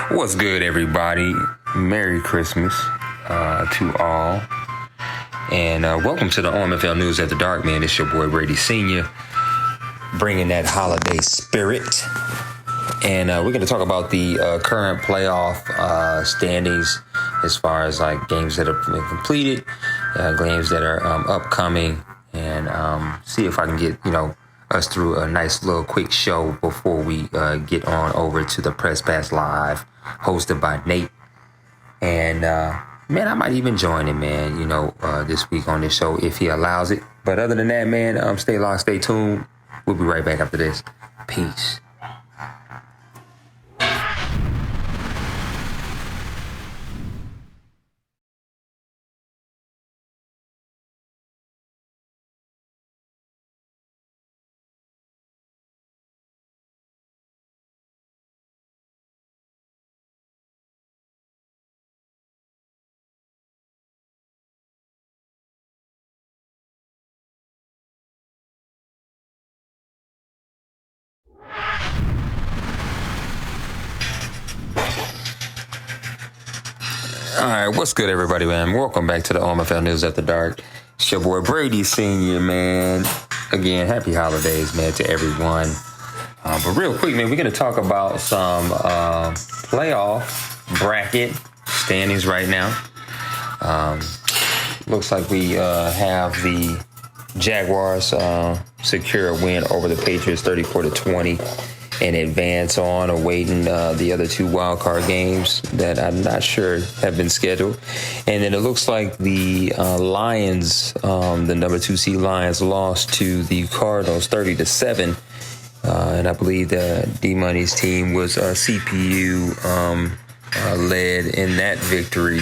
What's good, everybody? Merry Christmas to all. And welcome to the OMFL News After Dark, man. It's your boy, Brady Sr., bringing that holiday spirit. And we're going to talk about the current playoff standings as far as like games that have been completed, games that are upcoming, and see if I can get, us through a nice little quick show before we get on over to the Press Pass Live, hosted by Nate. And, man, I might even join him, man, this week on this show if he allows it. But other than that, man, stay locked, stay tuned. We'll be right back after this. Peace. All right, what's good, everybody, man? Welcome back to the OMFL News After Dark. It's your boy, Brady Sr., man. Again, happy holidays, man, to everyone. But real quick, man, we're going to talk about some playoff bracket standings right now. Looks like we have the Jaguars secure a win over the Patriots 34-20. And advance on, awaiting the other two wildcard games that I'm not sure have been scheduled. And then it looks like the Lions, the number 2 seed Lions, lost to the Cardinals 30-7. And I believe the D-Money's team was CPU led in that victory,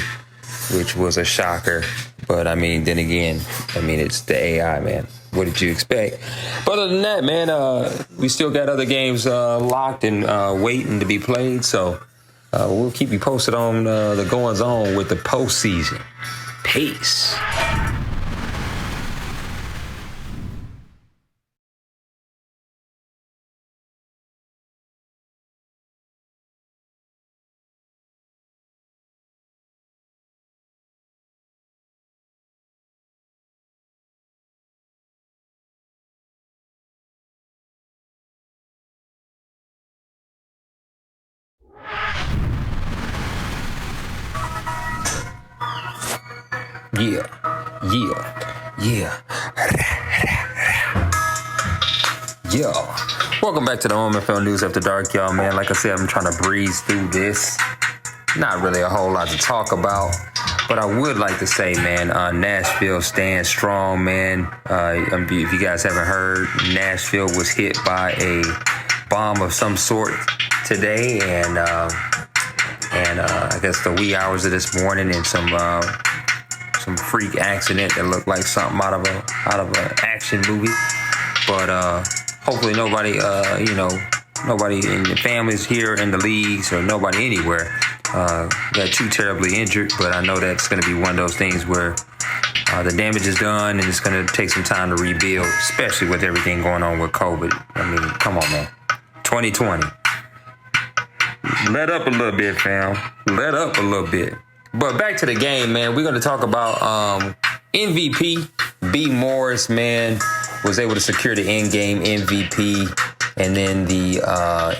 which was a shocker. But then again, it's the AI, man. What did you expect? But other than that, man, we still got other games locked and waiting to be played. So we'll keep you posted on the goings on with the postseason. Peace. Yeah. Welcome back to the OMFL News After Dark, y'all, man. Like I said, I'm trying to breeze through this. Not really a whole lot to talk about, but I would like to say, man, Nashville stands strong, man. If you guys haven't heard, Nashville was hit by a bomb of some sort today, and I guess the wee hours of this morning, and some freak accident that looked like something out of an action movie. But hopefully nobody in the families here in the leagues or nobody anywhere got too terribly injured. But I know that's going to be one of those things where the damage is done and it's going to take some time to rebuild, especially with everything going on with COVID. Come on, man. 2020. Let up a little bit, fam. Let up a little bit. But back to the game, man. We're going to talk about MVP. B. Morris, man, was able to secure the in-game MVP. And then the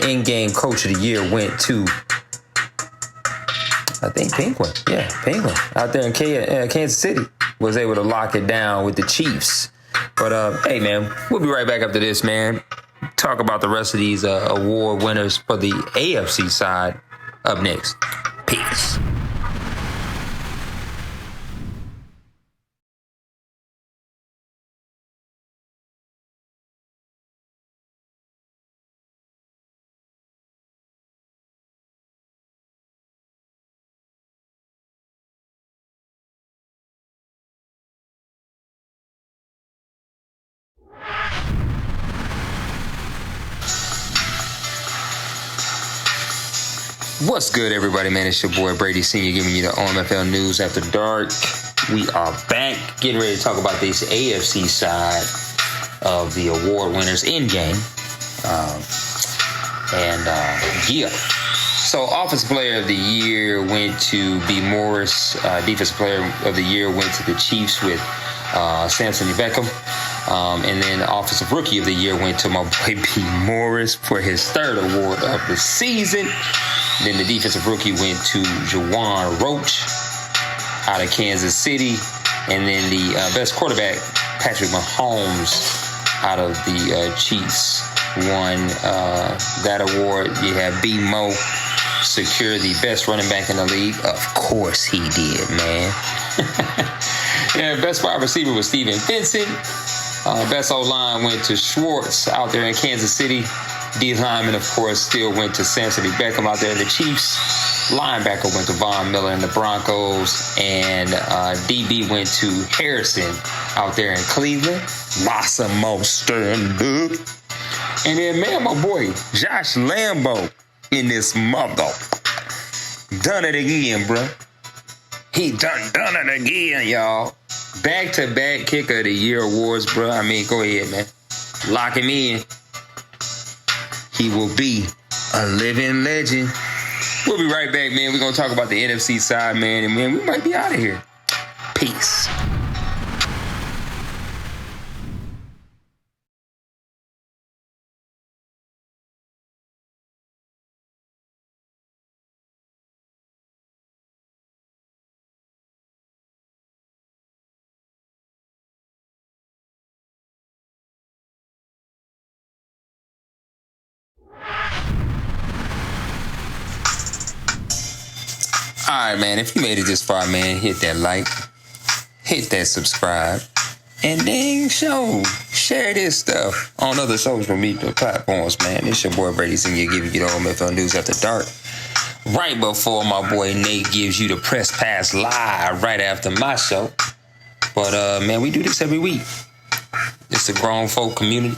in-game Coach of the Year went to, I think, Penguin. Yeah, Penguin. Out there in Kansas City. Was able to lock it down with the Chiefs. But, hey, man, we'll be right back after this, man. Talk about the rest of these award winners for the AFC side up next. Peace. What's good, everybody, man? It's your boy Brady Sr. giving you the OMFL News After Dark. We are back, getting ready to talk about this AFC side of the award winners in game. So So Offensive Player of the Year went to B. Morris. Defensive Player of the Year went to the Chiefs with Samson Ebekam. And then Offensive Rookie of the Year went to my boy B. Morris for his third award of the season. Then the Defensive Rookie went to Juwan Roach out of Kansas City. And then the Best Quarterback, Patrick Mahomes, out of the Chiefs, won that award. You have B. Mo secure the Best Running Back in the league. Of course he did, man. And Best Wide Receiver was Steven Vincent. Best O-line went to Schwartz out there in Kansas City. D-lineman, of course, still went to Samson Ebekam out there in the Chiefs. Linebacker went to Von Miller in the Broncos. And DB went to Harrison out there in Cleveland. Massimo stand up. And then, man, my boy, Josh Lambo in this mother. Done it again, bro. He done it again, y'all. Back-to-back Kicker of the Year awards, bro. I mean, go ahead, man. Lock him in. He will be a living legend. We'll be right back, man. We're going to talk about the NFC side, man. And, man, we might be out of here. Peace. All right, man, if you made it this far, man, hit that like, hit that subscribe, and then share this stuff on other social media platforms, man. It's your boy Brady Senior giving you the OMFL News After Dark. Right before my boy Nate gives you the Press Pass live right after my show. But, man, we do this every week. It's the grown folk community.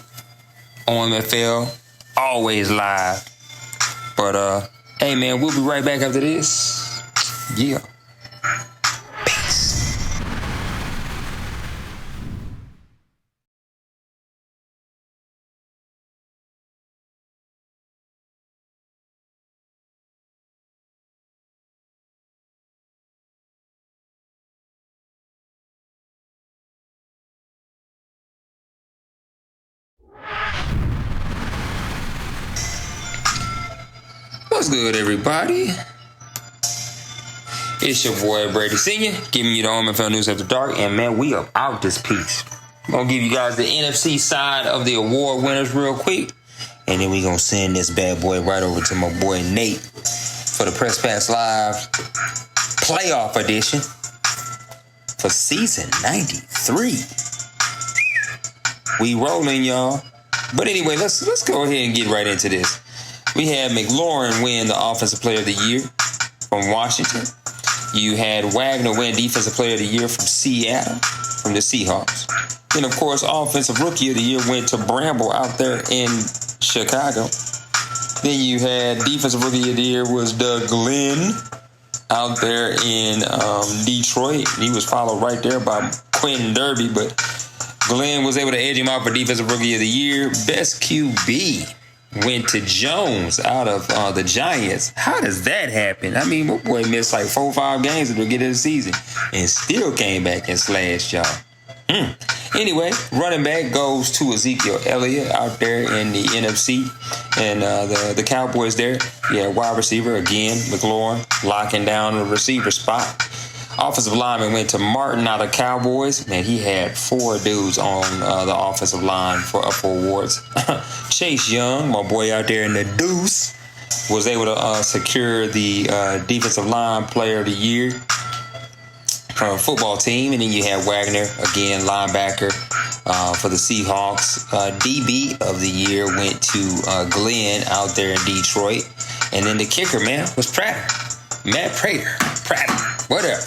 OMFL, always live. But, hey, man, we'll be right back after this. Yeah. Peace. What's good, everybody? It's your boy Brady Senior giving you the OMFL News After Dark, and man, we up out this piece. I'm gonna give you guys the NFC side of the award winners real quick, and then we gonna send this bad boy right over to my boy Nate for the Press Pass Live playoff edition for season 93. We rolling, y'all. But anyway, let's go ahead and get right into this. We had McLaurin win the Offensive Player of the Year from Washington. You had Wagner win Defensive Player of the Year from Seattle, from the Seahawks. Then, of course, Offensive Rookie of the Year went to Bramble out there in Chicago. Then you had Defensive Rookie of the Year was Doug Glenn out there in Detroit. He was followed right there by Quentin Derby, but Glenn was able to edge him out for Defensive Rookie of the Year. Best QB went to Jones out of the Giants. How does that happen? I mean, my boy missed like 4 or 5 games at the beginning of the season and still came back and slashed y'all. Anyway, running back goes to Ezekiel Elliott out there in the NFC. And the Cowboys there, yeah, wide receiver, again, McLaurin, locking down the receiver spot. Offensive lineman went to Martin out of Cowboys. Man, he had 4 dudes on the offensive line for awards. Chase Young, my boy out there in the Deuce, was able to secure the Defensive Line Player of the Year from a football team. And then you had Wagner, again, linebacker for the Seahawks. DB of the Year went to Glenn out there in Detroit. And then the kicker, man, was Matt Prater, whatever.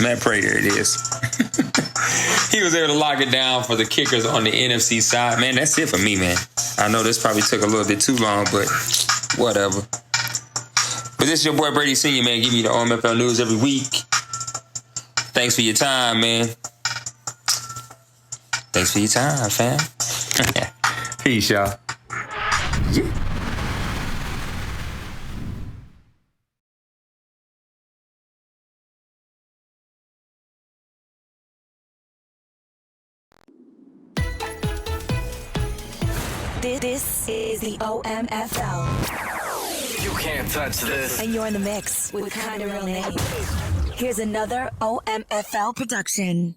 Matt Prater it is. He was able to lock it down for the kickers on the NFC side. Man, that's it for me, man. I know this probably took a little bit too long, but whatever. But this is your boy Brady Senior, man, giving you the OMFL News every week. Thanks for your time, man. Thanks for your time, fam. Peace, y'all. Yeah. This is the OMFL. You can't touch this. And you're in the mix with Kinda Real Name. Here's another OMFL production.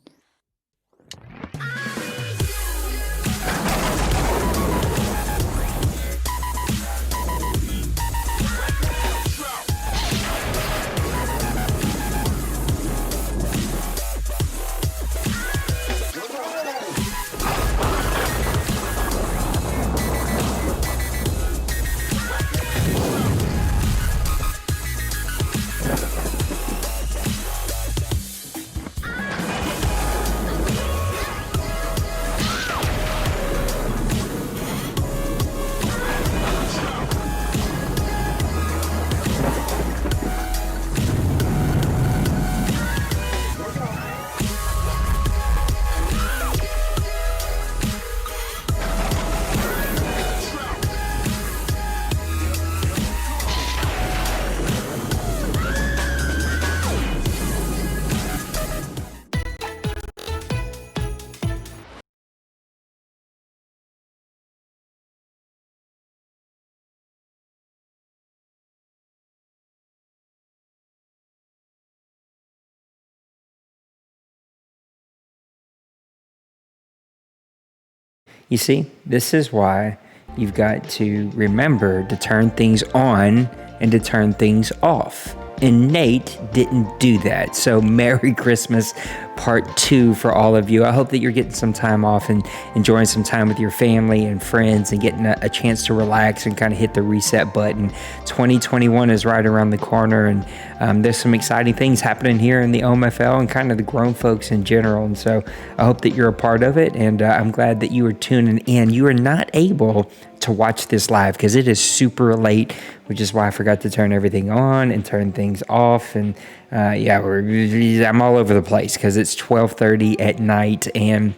You see, this is why you've got to remember to turn things on and to turn things off. And Nate didn't do that. So Merry Christmas Part 2 for all of you. I hope that you're getting some time off and enjoying some time with your family and friends and getting a chance to relax and kind of hit the reset button. 2021 is right around the corner, and there's some exciting things happening here in the OMFL and kind of the grown folks in general. And so I hope that you're a part of it, and I'm glad that you are tuning in. You are not able to watch this live because it is super late, which is why I forgot to turn everything on and turn things off. And I'm all over the place because it's 12:30 at night, and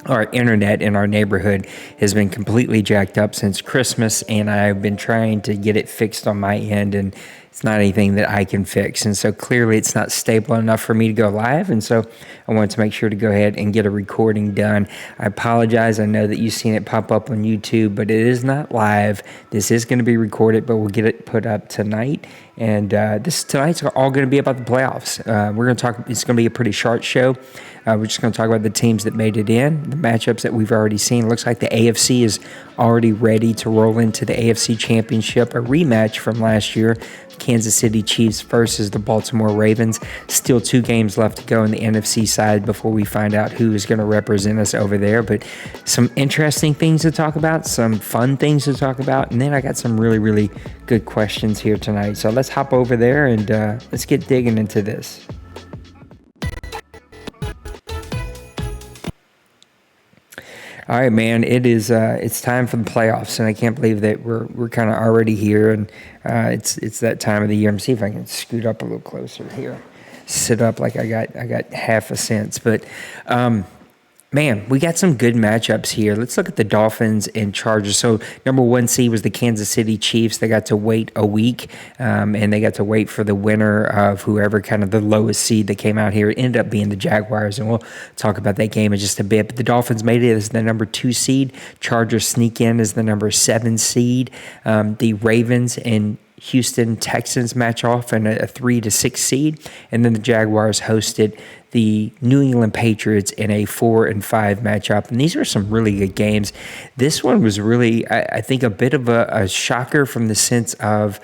our internet in our neighborhood has been completely jacked up since Christmas, and I've been trying to get it fixed on my end, and it's not anything that I can fix. And so clearly it's not stable enough for me to go live. And so I wanted to make sure to go ahead and get a recording done. I apologize. I know that you've seen it pop up on YouTube, but it is not live. This is going to be recorded, but we'll get it put up tonight. And tonight's all going to be about the playoffs. We're going to talk. It's going to be a pretty short show. We're just going to talk about the teams that made it in, the matchups that we've already seen. It looks like the AFC is already ready to roll into the AFC Championship, a rematch from last year. Kansas City Chiefs versus the Baltimore Ravens. Still 2 games left to go in the NFC side before we find out who is going to represent us over there. But some interesting things to talk about, some fun things to talk about, and then I got some really, really good questions here tonight. So let's hop over there and let's get digging into this. All right, man. It's time for the playoffs, and I can't believe that we're kind of already here, and it's that time of the year. Let me see if I can scoot up a little closer here, sit up like I got half a sense, but. Man, we got some good matchups here. Let's look at the Dolphins and Chargers. So number 1 seed was the Kansas City Chiefs. They got to wait a week, and they got to wait for the winner of whoever kind of the lowest seed that came out here. It ended up being the Jaguars, and we'll talk about that game in just a bit. But the Dolphins made it as the number 2 seed. Chargers sneak in as the number 7 seed. The Ravens and Houston Texans match off in a 3 to 6 seed, and then the Jaguars hosted the New England Patriots in a 4 and 5 matchup. And these are some really good games. This one was really, I think, a bit of a shocker from the sense of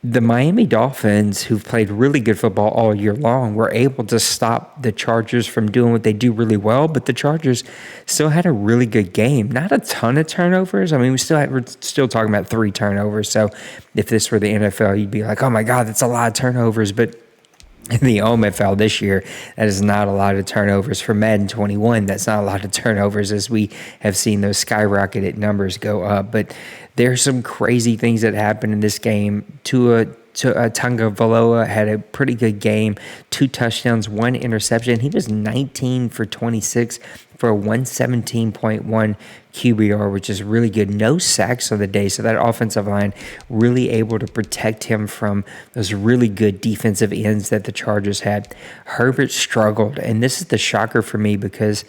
the Miami Dolphins, who've played really good football all year long, were able to stop the Chargers from doing what they do really well, but the Chargers still had a really good game. Not a ton of turnovers. I mean, we're still talking about 3 turnovers. So if this were the NFL, you'd be like, oh my God, that's a lot of turnovers. But in the OMFL this year, that is not a lot of turnovers. For Madden 21, that's not a lot of turnovers, as we have seen those skyrocketed numbers go up. But there's some crazy things that happened in this game. Tua Tagovailoa had a pretty good game, 2 touchdowns, 1 interception. He was 19 for 26 for a 117.1 QBR, which is really good. No sacks of the day, so that offensive line really able to protect him from those really good defensive ends that the Chargers had. Herbert struggled, and this is the shocker for me because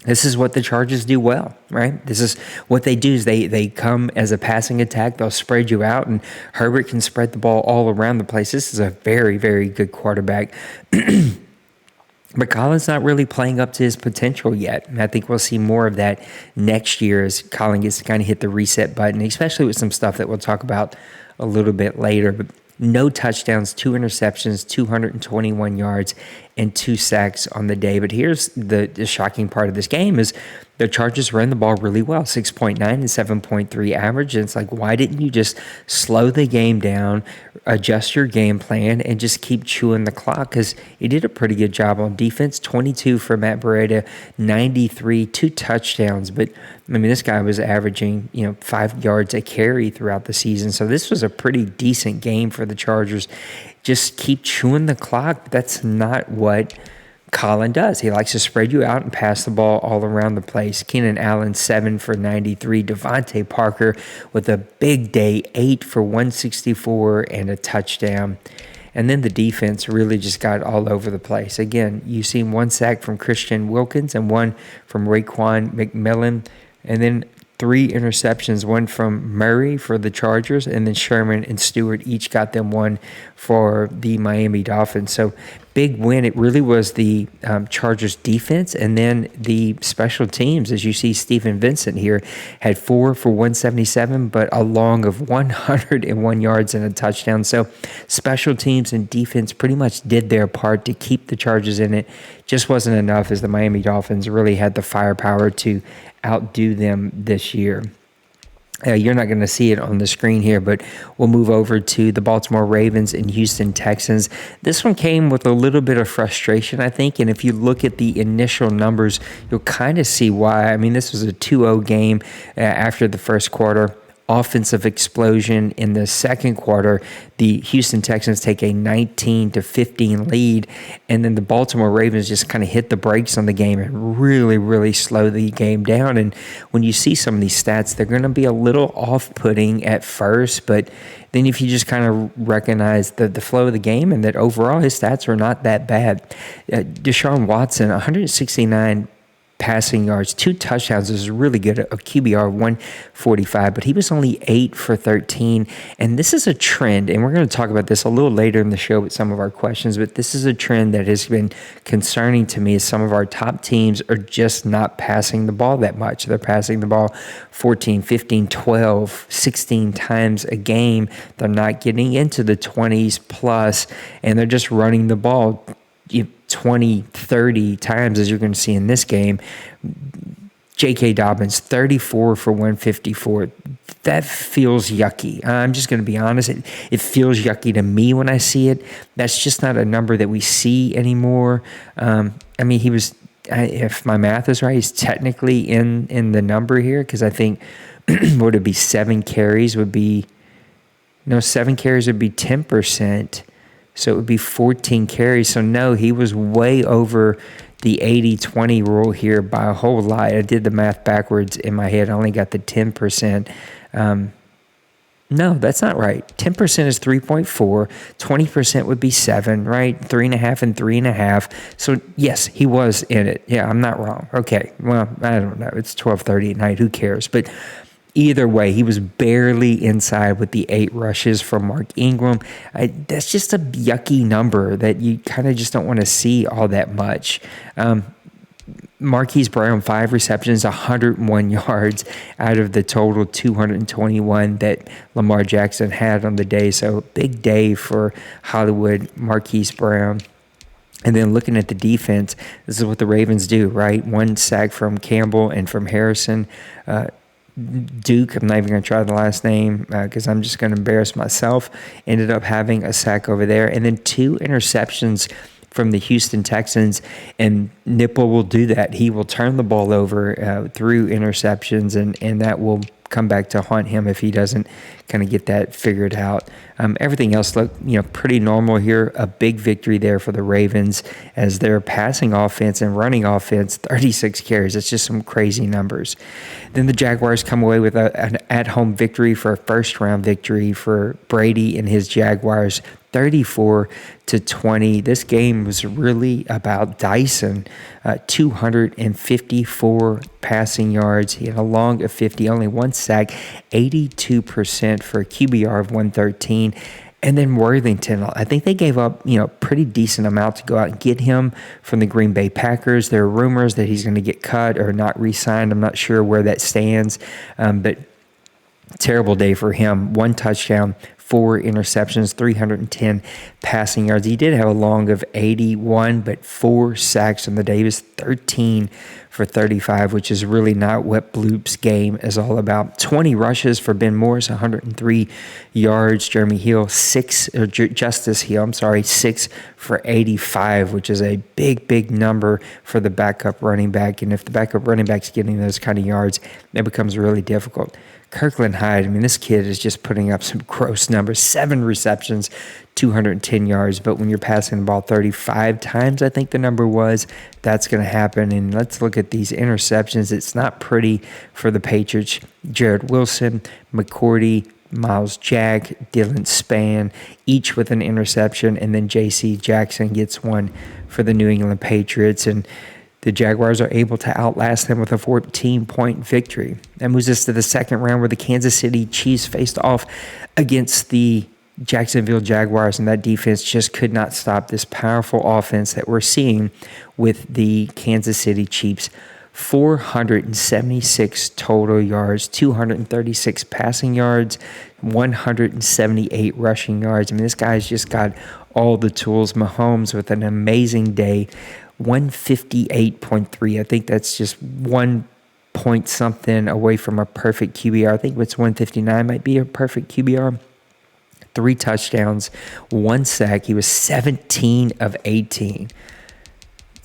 This is what the Chargers do well, right? This is what they do is they come as a passing attack. They'll spread you out, and Herbert can spread the ball all around the place. This is a very, very good quarterback. But Colin's not really playing up to his potential yet. And I think we'll see more of that next year as Colin gets to kind of hit the reset button, especially with some stuff that we'll talk about a little bit later. But no touchdowns, 2 interceptions, 221 yards, and 2 sacks on the day. But here's the shocking part of this game is the Chargers ran the ball really well, 6.9 and 7.3 average. And it's like, why didn't you just slow the game down, adjust your game plan, and just keep chewing the clock? Because he did a pretty good job on defense, 22 for Matt Breida, 93, 2 touchdowns. But, I mean, this guy was averaging, 5 yards a carry throughout the season. So this was a pretty decent game for the Chargers. Just keep chewing the clock. But that's not what Colin does. He likes to spread you out and pass the ball all around the place. Keenan Allen, 7 for 93. Devontae Parker with a big day, 8 for 164 and a touchdown. And then the defense really just got all over the place. Again, you've seen 1 sack from Christian Wilkins and 1 from Raekwon McMillan. And then 3 interceptions, 1 from Murray for the Chargers, and then Sherman and Stewart each got them 1 for the Miami Dolphins. So big win. It really was the Chargers defense and then the special teams. As you see, Stephen Vincent here had 4 for 177, but a long of 101 yards and a touchdown. So special teams and defense pretty much did their part to keep the Chargers in it. Just wasn't enough as the Miami Dolphins really had the firepower to outdo them this year. You're not going to see it on the screen here, but we'll move over to the Baltimore Ravens and Houston Texans. This one came with a little bit of frustration, I think, and if you look at the initial numbers, you'll kind of see why. I mean, this was a 2-0 game after the first quarter. Offensive explosion in the second quarter. The Houston Texans take a 19-15 lead, and then the Baltimore Ravens just kind of hit the brakes on the game and really, really slow the game down. And when you see some of these stats, they're going to be a little off-putting at first, but then if you just kind of recognize the flow of the game and that overall his stats are not that bad. Deshaun Watson, 169 passing yards, 2 touchdowns. This is really good, a QBR 145, but he was only 8 for 13. And this is a trend, and we're going to talk about this a little later in the show with some of our questions, but this is a trend that has been concerning to me as some of our top teams are just not passing the ball that much. They're passing the ball 14, 15, 12, 16 times a game. They're not getting into the 20s plus, and they're just running the ball 20, 30 times, as you're going to see in this game. J.K. Dobbins, 34 for 154. That feels yucky. I'm just going to be honest. It feels yucky to me when I see it. That's just not a number that we see anymore. I mean, he was, if my math is right, he's technically in the number here because I think, would it be 7 carries would be, 7 carries would be 10%. So it would be 14 carries. So no, he was way over the 80-20 rule here by a whole lot. I did the math backwards in my head. I only got the 10%. No, that's not right. 10% is 3.4. 20% would be 7, right? 3.5 and 3.5. So yes, he was in it. Yeah, I'm not wrong. Okay, well, I don't know. It's 12:30 at night. Who cares? But either way, he was barely inside with the 8 rushes from Mark Ingram. That's just a yucky number that you kind of just don't want to see all that much. Marquise Brown, 5 receptions, 101 yards out of the total 221 that Lamar Jackson had on the day. So big day for Hollywood Marquise Brown. And then looking at the defense, this is what the Ravens do, right? 1 sack from Campbell and from Harrison. Duke, I'm not even going to try the last name because I'm just going to embarrass myself, ended up having a sack over there. And then 2 interceptions from the Houston Texans, and Nipple will do that. He will turn the ball over through interceptions, and that will come back to haunt him if he doesn't kind of get that figured out. Everything else looked, pretty normal here. A big victory there for the Ravens as their passing offense and running offense, 36 carries. That's just some crazy numbers. Then the Jaguars come away with an at-home victory for a first-round victory for Brady and his Jaguars, 34-20. This game was really about Dyson. 254 passing yards. He had a long of 50, only one sack, 82% for a QBR of 113. And then Worthington, I think they gave up, pretty decent amount to go out and get him from the Green Bay Packers. There are rumors that he's going to get cut or not re-signed. I'm not sure where that stands, but terrible day for him. One touchdown, 4 interceptions, 310 passing yards. He did have a long of 81, but 4 sacks on the day. He was 13 for 35, which is really not what Bloop's game is all about. 20 rushes for Ben Morris, 103 yards. Justice Hill, 6 for 85, which is a big number for the backup running back. And if the backup running back's getting those kind of yards, it becomes really difficult. Kirkland Hyde, this kid is just putting up some gross numbers. 7 receptions, 210 yards. But when you're passing the ball 35 times, I think the number was, that's going to happen. And let's look at these interceptions. It's not pretty for the Patriots. Jared Wilson, McCourty, Miles Jack, Dylan Spann, each with an interception. And then J.C. Jackson gets one for the New England Patriots. And the Jaguars are able to outlast them with a 14-point victory. That moves us to the second round where the Kansas City Chiefs faced off against the Jacksonville Jaguars, and that defense just could not stop this powerful offense that we're seeing with the Kansas City Chiefs. 476 total yards, 236 passing yards, 178 rushing yards. This guy's just got all the tools. Mahomes with an amazing day. 158.3. I think that's just 1 point something away from a perfect QBR. I think it's 159 might be a perfect QBR. 3 touchdowns, 1 sack. He was 17 of 18.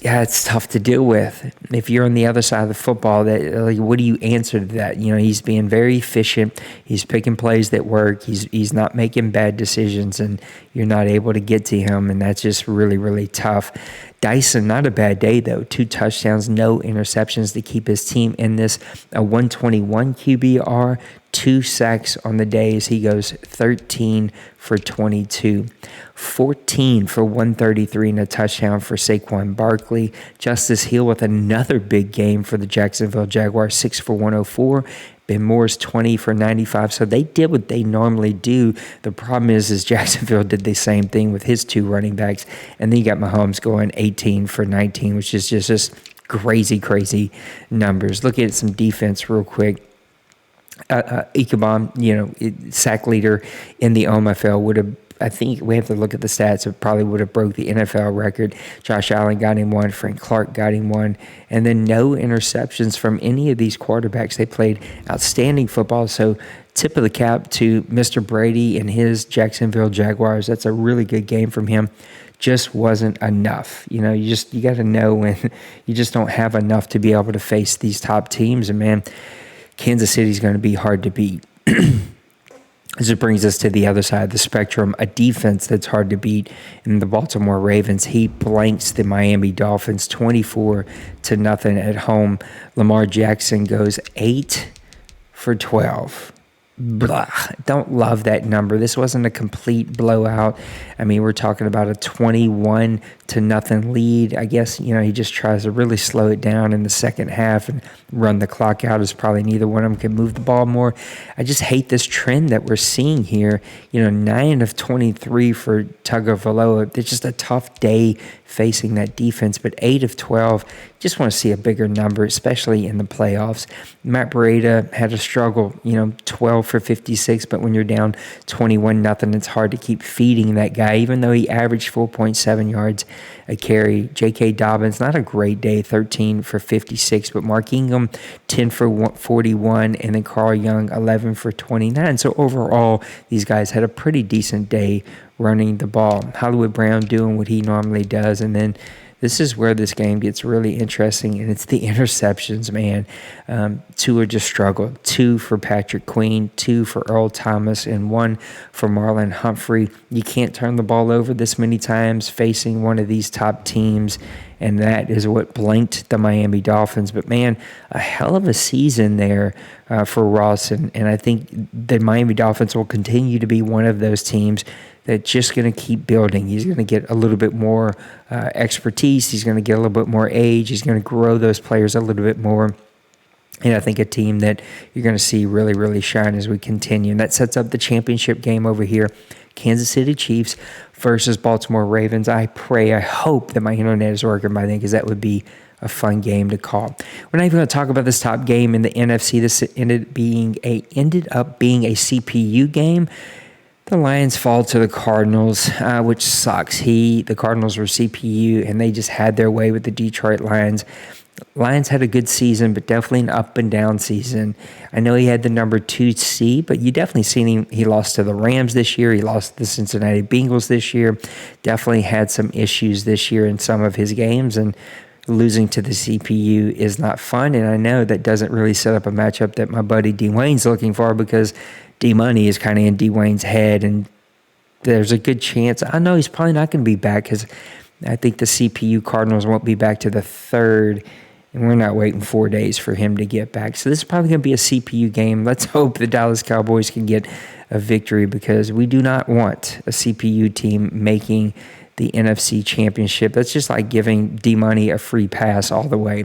Yeah, it's tough to deal with. If you're on the other side of the football, what do you answer to that? He's being very efficient. He's picking plays that work. He's not making bad decisions, and you're not able to get to him, and that's just really, really tough. Dyson, not a bad day, though. 2 touchdowns, no interceptions to keep his team in this. A 121 QBR, 2 sacks on the day as he goes 13 for 22. 14 for 133 and a touchdown for Saquon Barkley. Justice Hill with another big game for the Jacksonville Jaguars, 6 for 104. Ben Moore's 20 for 95. So they did what they normally do. The problem is Jacksonville did the same thing with his 2 running backs. And then you got Mahomes going 18 for 19, which is just crazy numbers. Look at some defense real quick. Ichabod, sack leader in the OMFL, would have, I think we have to look at the stats, it probably would have broke the NFL record. Josh Allen got him 1, Frank Clark got him 1, and then no interceptions from any of these quarterbacks. They played outstanding football, so tip of the cap to Mr. Brady and his Jacksonville Jaguars. That's a really good game from him. Just wasn't enough. You got to know when you just don't have enough to be able to face these top teams, and man, Kansas City's going to be hard to beat. This brings us to the other side of the spectrum, a defense that's hard to beat in the Baltimore Ravens. He blanks the Miami Dolphins 24-0 at home. Lamar Jackson goes 8 for 12. Blah. Don't love that number. This wasn't a complete blowout. We're talking about a 21-0 lead. I guess, he just tries to really slow it down in the second half and run the clock out, as probably neither one of them can move the ball more. I just hate this trend that we're seeing here. 9 of 23 for Tagovailoa. It's just a tough day facing that defense, but 8 of 12, just want to see a bigger number, especially in the playoffs. Matt Breida had a struggle, 12 for 56, but when you're down 21-0, it's hard to keep feeding that guy, even though he averaged 4.7 yards a carry. J.K. Dobbins, not a great day, 13 for 56, but Mark Ingram, 10 for 41, and then Carl Young, 11 for 29. So overall, these guys had a pretty decent day running the ball. Hollywood Brown doing what he normally does, and then this is where this game gets really interesting, and it's the interceptions, man. 2 just struggled. 2 for Patrick Queen, 2 for Earl Thomas, and 1 for Marlon Humphrey. You can't turn the ball over this many times facing one of these top teams, and that is what blanked the Miami Dolphins. But, man, a hell of a season there for Ross, and I think the Miami Dolphins will continue to be one of those teams that's just going to keep building. He's going to get a little bit more expertise. He's going to get a little bit more age. He's going to grow those players a little bit more. And I think a team that you're going to see really, really shine as we continue. And that sets up the championship game over here. Kansas City Chiefs versus Baltimore Ravens. I hope that my internet is working by then, because that would be a fun game to call. We're not even going to talk about this top game in the NFC. This ended up being a CPU game. The Lions fall to the Cardinals, which sucks. The Cardinals were CPU, and they just had their way with the Detroit Lions. Lions had a good season, but definitely an up and down season. I know he had the number 2 seed, but you definitely seen him. He lost to the Rams this year. He lost to the Cincinnati Bengals this year. Definitely had some issues this year in some of his games, and losing to the CPU is not fun. And I know that doesn't really set up a matchup that my buddy D. Wayne's looking for, because D Money is kind of in D. Wayne's head, and there's a good chance. I know he's probably not going to be back, because I think the CPU Cardinals won't be back to the 3rd, and we're not waiting 4 days for him to get back. So this is probably going to be a CPU game. Let's hope the Dallas Cowboys can get a victory, because we do not want a CPU team making the NFC Championship. That's just like giving D-Money a free pass all the way.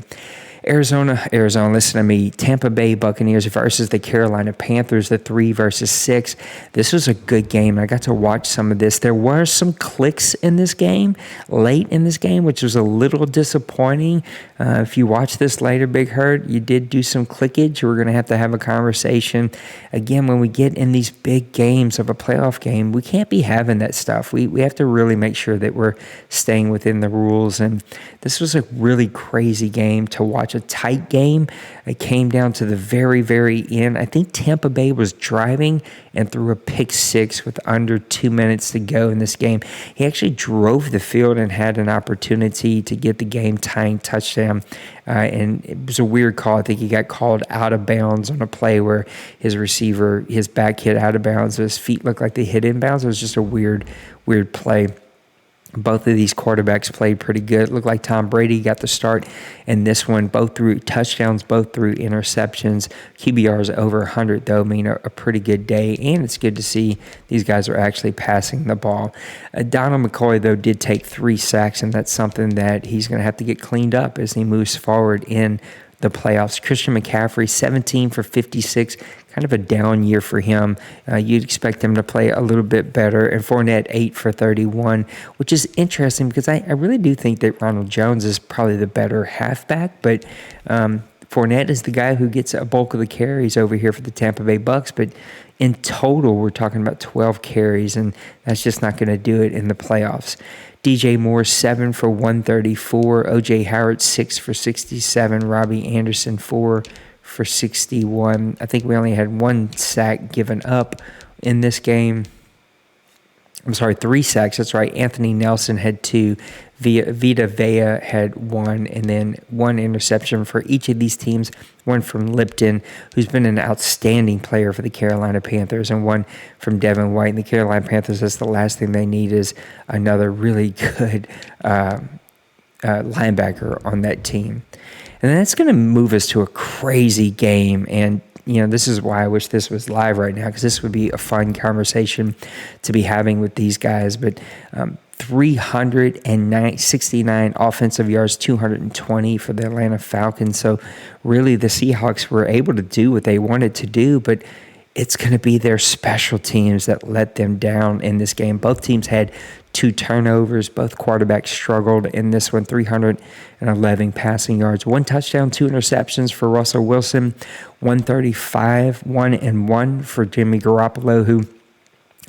Arizona, listen to me. Tampa Bay Buccaneers versus the Carolina Panthers, the 3 versus 6. This was a good game. I got to watch some of this. There were some clicks in this game, late in this game, which was a little disappointing. If you watch this later, Big Hurt, you did do some clickage. We're going to have a conversation. Again, when we get in these big games of a playoff game, we can't be having that stuff. We have to really make sure that we're staying within the rules. And this was a really crazy game to watch. A tight game. It came down to the very, very end. I think Tampa Bay was driving and threw a pick 6 with under 2 minutes to go in this game. He actually drove the field and had an opportunity to get the game tying touchdown. And it was a weird call. I think he got called out of bounds on a play where his receiver, his back hit out of bounds. His feet looked like they hit inbounds. It was just a weird play. Both of these quarterbacks played pretty good. It looked like Tom Brady got the start in this one. Both threw touchdowns, both threw interceptions. QBRs over 100, though, mean a pretty good day. And it's good to see these guys are actually passing the ball. Donald McCoy, though, did take 3 sacks, and that's something that he's going to have to get cleaned up as he moves forward in the playoffs. Christian McCaffrey, 17 for 56, kind of a down year for him. You'd expect him to play a little bit better. And Fournette, 8 for 31, which is interesting, because I really do think that Ronald Jones is probably the better halfback, but Fournette is the guy who gets a bulk of the carries over here for the Tampa Bay Bucks. But in total, we're talking about 12 carries, and that's just not going to do it in the playoffs. DJ Moore, 7 for 134. O.J. Howard, 6 for 67. Robbie Anderson, 4 for 61. I think we only had 1 sack given up in this game. I'm sorry, 3 sacks. That's right. Anthony Nelson had 2. Vita Vea had 1, and then 1 interception for each of these teams. 1 from Lipton, who's been an outstanding player for the Carolina Panthers, and 1 from Devin White. And the Carolina Panthers, that's the last thing they need, is another really good linebacker on that team. And then that's going to move us to a crazy game. And this is why I wish this was live right now, because this would be a fun conversation to be having with these guys. But 369 offensive yards, 220 for the Atlanta Falcons. So really the Seahawks were able to do what they wanted to do, but it's going to be their special teams that let them down in this game. Both teams had 2 turnovers. Both quarterbacks struggled in this one. 311 passing yards, 1 touchdown, 2 interceptions for Russell Wilson, 135, 1-1 for Jimmy Garoppolo, who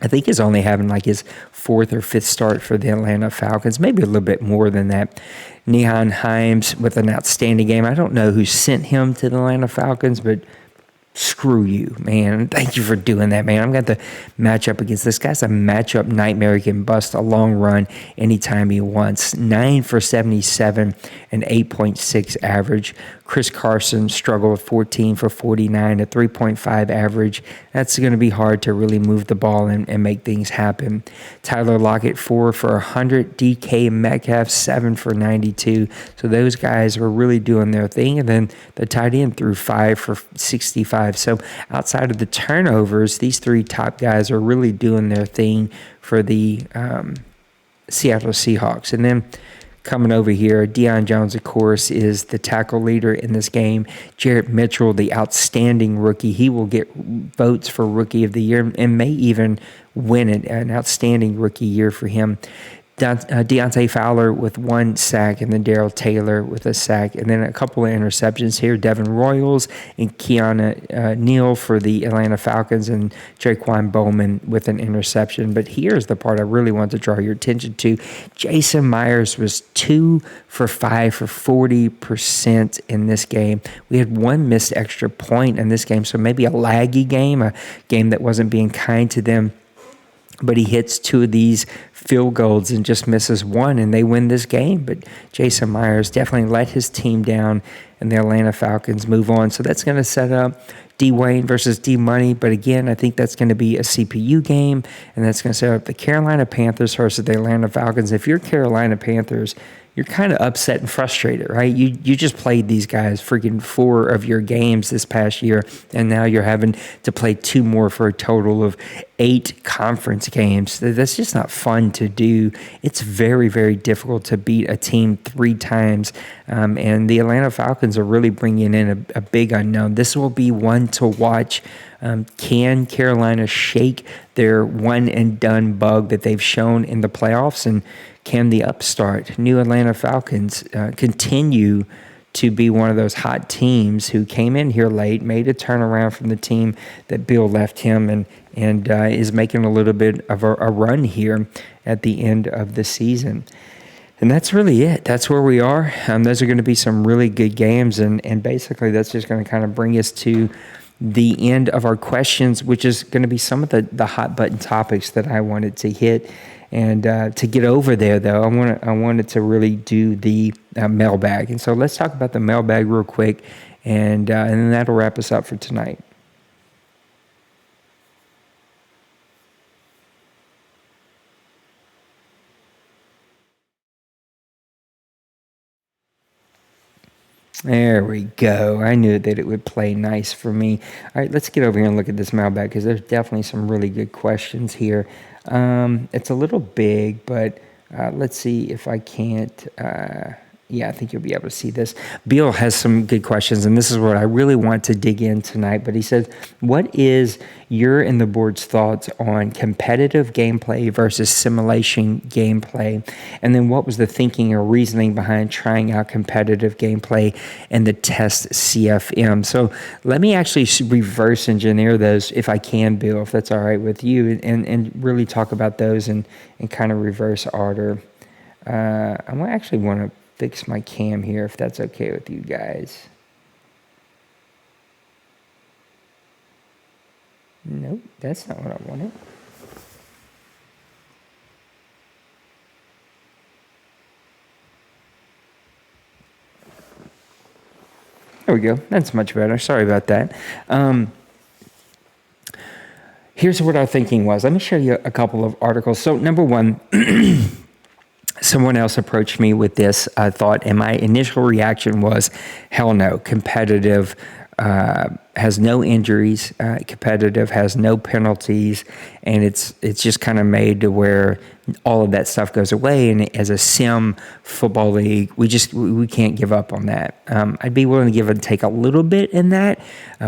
I think is only having like his 4th or 5th start for the Atlanta Falcons, maybe a little bit more than that. Nyheim Hines with an outstanding game. I don't know who sent him to the Atlanta Falcons, but screw you, man. Thank you for doing that, man. I'm going to match up against this guy's a matchup nightmare. He can bust a long run anytime he wants. 9 for 77 and 8.6 average. Chris Carson struggled with 14 for 49, a 3.5 average. That's going to be hard to really move the ball and make things happen. Tyler Lockett, 4 for 100. DK Metcalf, 7 for 92. So those guys were really doing their thing. And then the tight end threw 5 for 65. So outside of the turnovers, these three top guys are really doing their thing for the Seattle Seahawks. And then coming over here, Deion Jones, of course, is the tackle leader in this game. Jarrett Mitchell, the outstanding rookie. He will get votes for Rookie of the Year and may even win it. An outstanding rookie year for him. Deontay Fowler with 1 sack, and then Darrell Taylor with a sack, and then a couple of interceptions here. Devin Royals and Keanu Neal for the Atlanta Falcons, and Jaquan Bowman with an interception. But here's the part I really want to draw your attention to. Jason Myers was 2 for 5 for 40% in this game. We had 1 missed extra point in this game, so maybe a laggy game, a game that wasn't being kind to them. But he hits 2 of these field goals and just misses 1, and they win this game. But Jason Myers definitely let his team down, and the Atlanta Falcons move on. So that's going to set up D. Wayne versus D. Money. But again, I think that's going to be a CPU game, and that's going to set up the Carolina Panthers versus the Atlanta Falcons. If you're Carolina Panthers, you're kind of upset and frustrated, right? You just played these guys freaking 4 of your games this past year, and now you're having to play 2 more for a total of 8 conference games. That's just not fun to do. It's very, very difficult to beat a team 3 times, and the Atlanta Falcons are really bringing in a big unknown. This will be one to watch. Can Carolina shake their one-and-done bug that they've shown in the playoffs, and can the upstart new Atlanta Falcons continue to be one of those hot teams who came in here late, made a turnaround from the team that Bill left him, and is making a little bit of a run here at the end of the season? And that's really it. That's where we are. Those are going to be some really good games, and basically that's just going to kind of bring us to the end of our questions, which is going to be some of the hot button topics that I wanted to hit. And to get over there, though, I wanted to really do the mailbag. And so let's talk about the mailbag real quick, and then that'll wrap us up for tonight. There we go. I knew that it would play nice for me. All right, let's get over here and look at this mailbag, because there's definitely some really good questions here. It's a little big, but let's see if I can't. I think you'll be able to see this. Bill has some good questions, and this is what I really want to dig in tonight. But he says, what is your and the board's thoughts on competitive gameplay versus simulation gameplay? And then what was the thinking or reasoning behind trying out competitive gameplay and the test CFM? So let me actually reverse engineer those if I can, Bill, if that's all right with you, and really talk about those in kind of reverse order. I actually want to fix my cam here, if that's okay with you guys. Nope, that's not what I wanted. There we go. That's much better. Sorry about that. Here's what our thinking was. Let me show you a couple of articles. So number one, someone else approached me with this thought, and my initial reaction was, hell no. Competitive has no injuries. Competitive has no penalties, and it's just kind of made to where all of that stuff goes away. And as a sim football league, we can't give up on that. I'd be willing to give and take a little bit in that,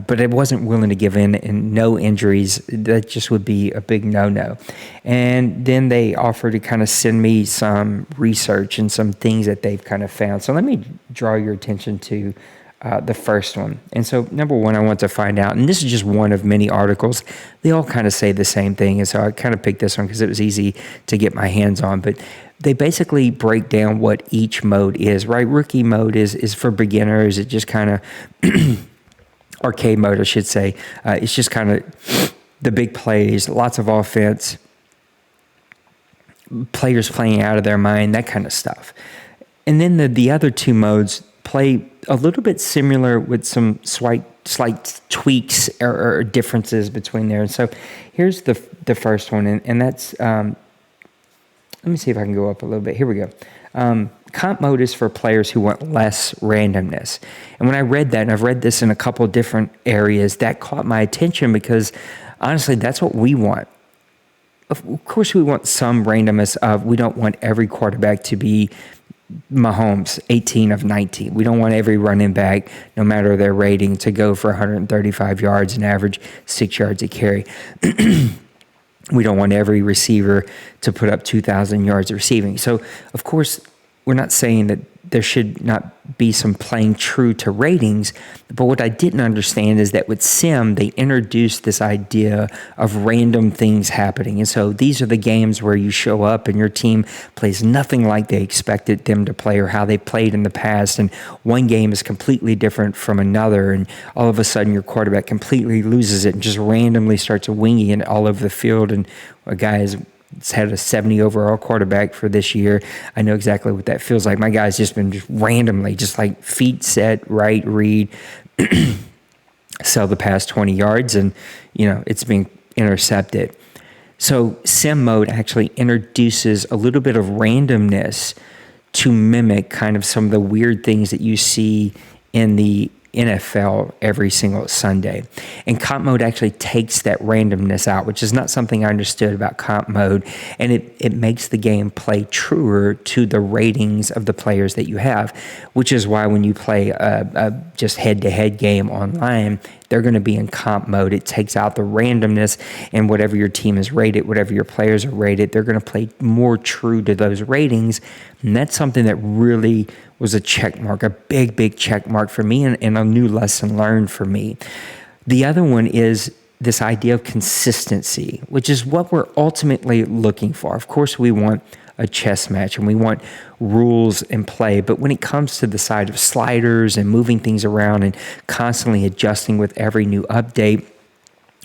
but I wasn't willing to give in and no injuries. That just would be a big no-no. And then they offered to kind of send me some research and some things that they've kind of found. So let me draw your attention to the first one. And so number one, I want to find out, and this is just one of many articles. They all kind of say the same thing. And so I kind of picked this one because it was easy to get my hands on. But they basically break down what each mode is, right? Rookie mode is for beginners. It just kind of arcade mode, I should say. It's just kind of the big plays, lots of offense, players playing out of their mind, that kind of stuff. And then the other two modes play a little bit similar with some slight tweaks or differences between there. And so here's the first one, and that's, let me see if I can go up a little bit. Here we go. Comp mode is for players who want less randomness. And when I read that, and I've read this in a couple of different areas, that caught my attention because honestly, that's what we want. Of course, we want some randomness of, we don't want every quarterback to be Mahomes, 18 of 19. We don't want every running back, no matter their rating, to go for 135 yards and average 6 yards a carry. We don't want every receiver to put up 2,000 yards receiving. So, of course, we're not saying that there should not be some playing true to ratings, but what I didn't understand is that with Sim, they introduced this idea of random things happening. And so these are the games where you show up and your team plays nothing like they expected them to play or how they played in the past, and one game is completely different from another, and all of a sudden your quarterback completely loses it and just randomly starts winging it all over the field, and a guy is had a 70 overall quarterback for this year. I know exactly what that feels like. My guy's just been just randomly, just like feet set, right, read, sell the past 20 yards, and, it's being intercepted. So sim mode actually introduces a little bit of randomness to mimic kind of some of the weird things that you see in the NFL every single Sunday. And comp mode actually takes that randomness out, which is not something I understood about comp mode. And it makes the game play truer to the ratings of the players that you have, which is why when you play a just head-to-head game online, they're going to be in comp mode. It takes out the randomness, and whatever your team is rated, whatever your players are rated, they're going to play more true to those ratings. And that's something that really was a check mark, a big check mark for me, and a new lesson learned for me. The other one is this idea of consistency, which is what we're ultimately looking for. Of course, we want a chess match and we want rules in play, but when it comes to the side of sliders and moving things around and constantly adjusting with every new update,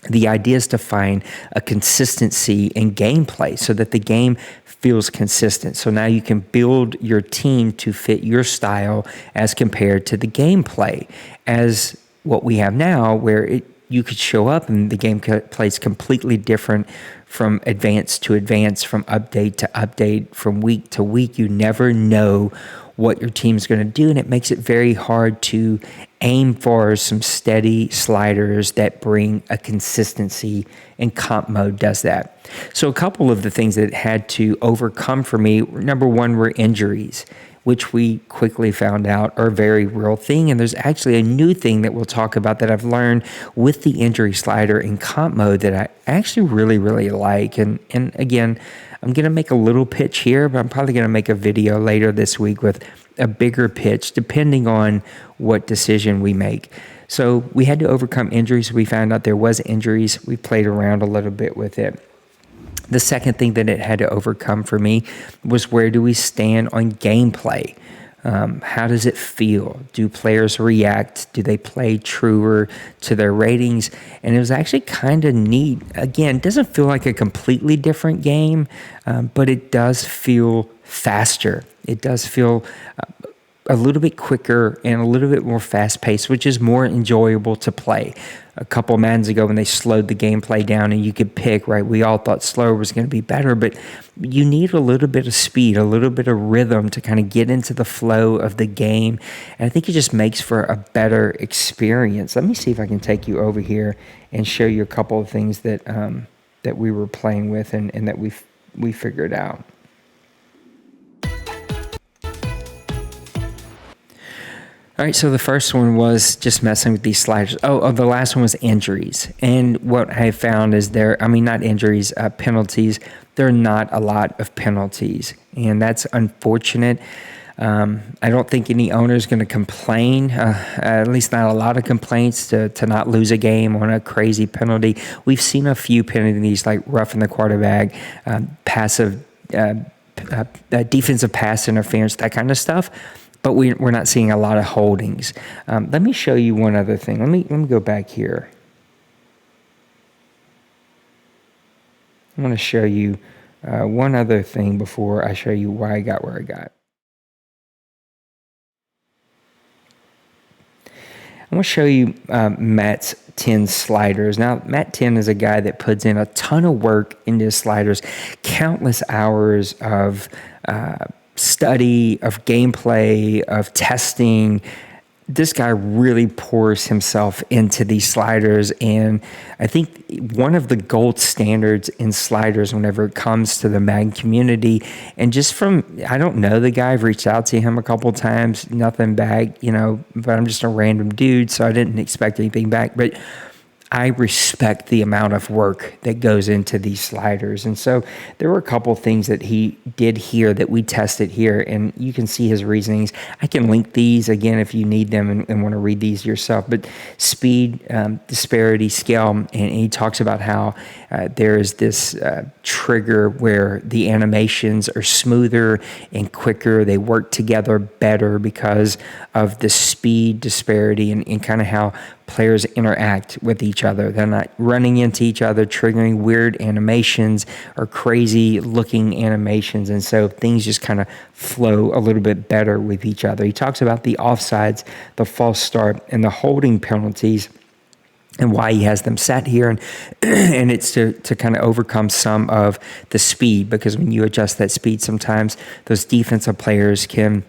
the idea is to find a consistency in gameplay so that the game feels consistent. So now you can build your team to fit your style as compared to the gameplay, as what we have now, where you could show up and the game plays completely different from advance to advance, from update to update, from week to week. You never know what your team's going to do, and it makes it very hard to aim for some steady sliders that bring a consistency, and comp mode does that. So a couple of the things that it had to overcome for me, number one, were injuries, which we quickly found out are a very real thing. And there's actually a new thing that we'll talk about that I've learned with the injury slider in comp mode that I actually really like. And again, I'm going to make a little pitch here, but I'm probably going to make a video later this week with a bigger pitch, depending on what decision we make. So we had to overcome injuries. We found out there was injuries. We played around a little bit with it. The second thing that it had to overcome for me was, where do we stand on gameplay? How does it feel? Do players react? Do they play truer to their ratings? And it was actually kind of neat. Again, it doesn't feel like a completely different game, but it does feel faster. It does feel a little bit quicker and a little bit more fast-paced, which is more enjoyable to play. A couple of months ago when they slowed the gameplay down and you could pick, right, we all thought slower was going to be better, but you need a little bit of speed, a little bit of rhythm to kind of get into the flow of the game, and I think it just makes for a better experience. Let me see if I can take you over here and show you a couple of things that that we were playing with and that we figured out. All right, so the first one was just messing with these sliders. The last one was injuries. And what I found is not injuries, penalties. There are not a lot of penalties, and that's unfortunate. I don't think any owner is going to complain, at least not a lot of complaints to not lose a game on a crazy penalty. We've seen a few penalties like roughing the quarterback, passive defensive pass interference, that kind of stuff. but we're not seeing a lot of holdings. Let me show you one other thing. Let me go back here. I want to show you one other thing before I show you why I got where I got. I want to show you Matt's 10 sliders. Now, Matt 10 is a guy that puts in a ton of work into his sliders, countless hours of study, of gameplay, of testing. This guy really pours himself into these sliders, and I think one of the gold standards in sliders whenever it comes to the mag community, and just from, I don't know the guy, I've reached out to him a couple times, nothing back, but I'm just a random dude, so I didn't expect anything back, but I respect the amount of work that goes into these sliders. And so there were a couple things that he did here that we tested here, and you can see his reasonings. I can link these again if you need them and want to read these yourself. But speed, disparity, scale, and he talks about how there is this trigger where the animations are smoother and quicker. They work together better because of the speed disparity and kind of how players interact with each other. They're not running into each other, triggering weird animations or crazy looking animations. And so things just kind of flow a little bit better with each other. He talks about the offsides, the false start, and the holding penalties, and why he has them set here. And it's to kind of overcome some of the speed, because when you adjust that speed, sometimes those defensive players can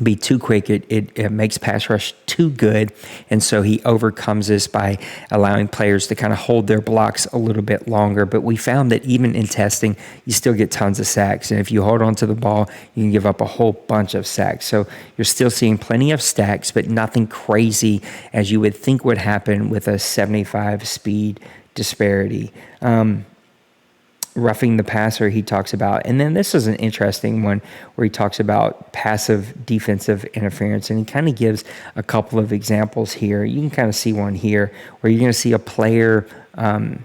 be too quick. It makes pass rush too good, and so he overcomes this by allowing players to kind of hold their blocks a little bit longer. But we found that even in testing, you still get tons of sacks, and if you hold on to the ball, you can give up a whole bunch of sacks. So you're still seeing plenty of stacks, but nothing crazy as you would think would happen with a 75 speed disparity. Roughing the passer, he talks about. And then this is an interesting one where he talks about passive defensive interference. And he kind of gives a couple of examples here. You can kind of see one here where you're going to see a player kind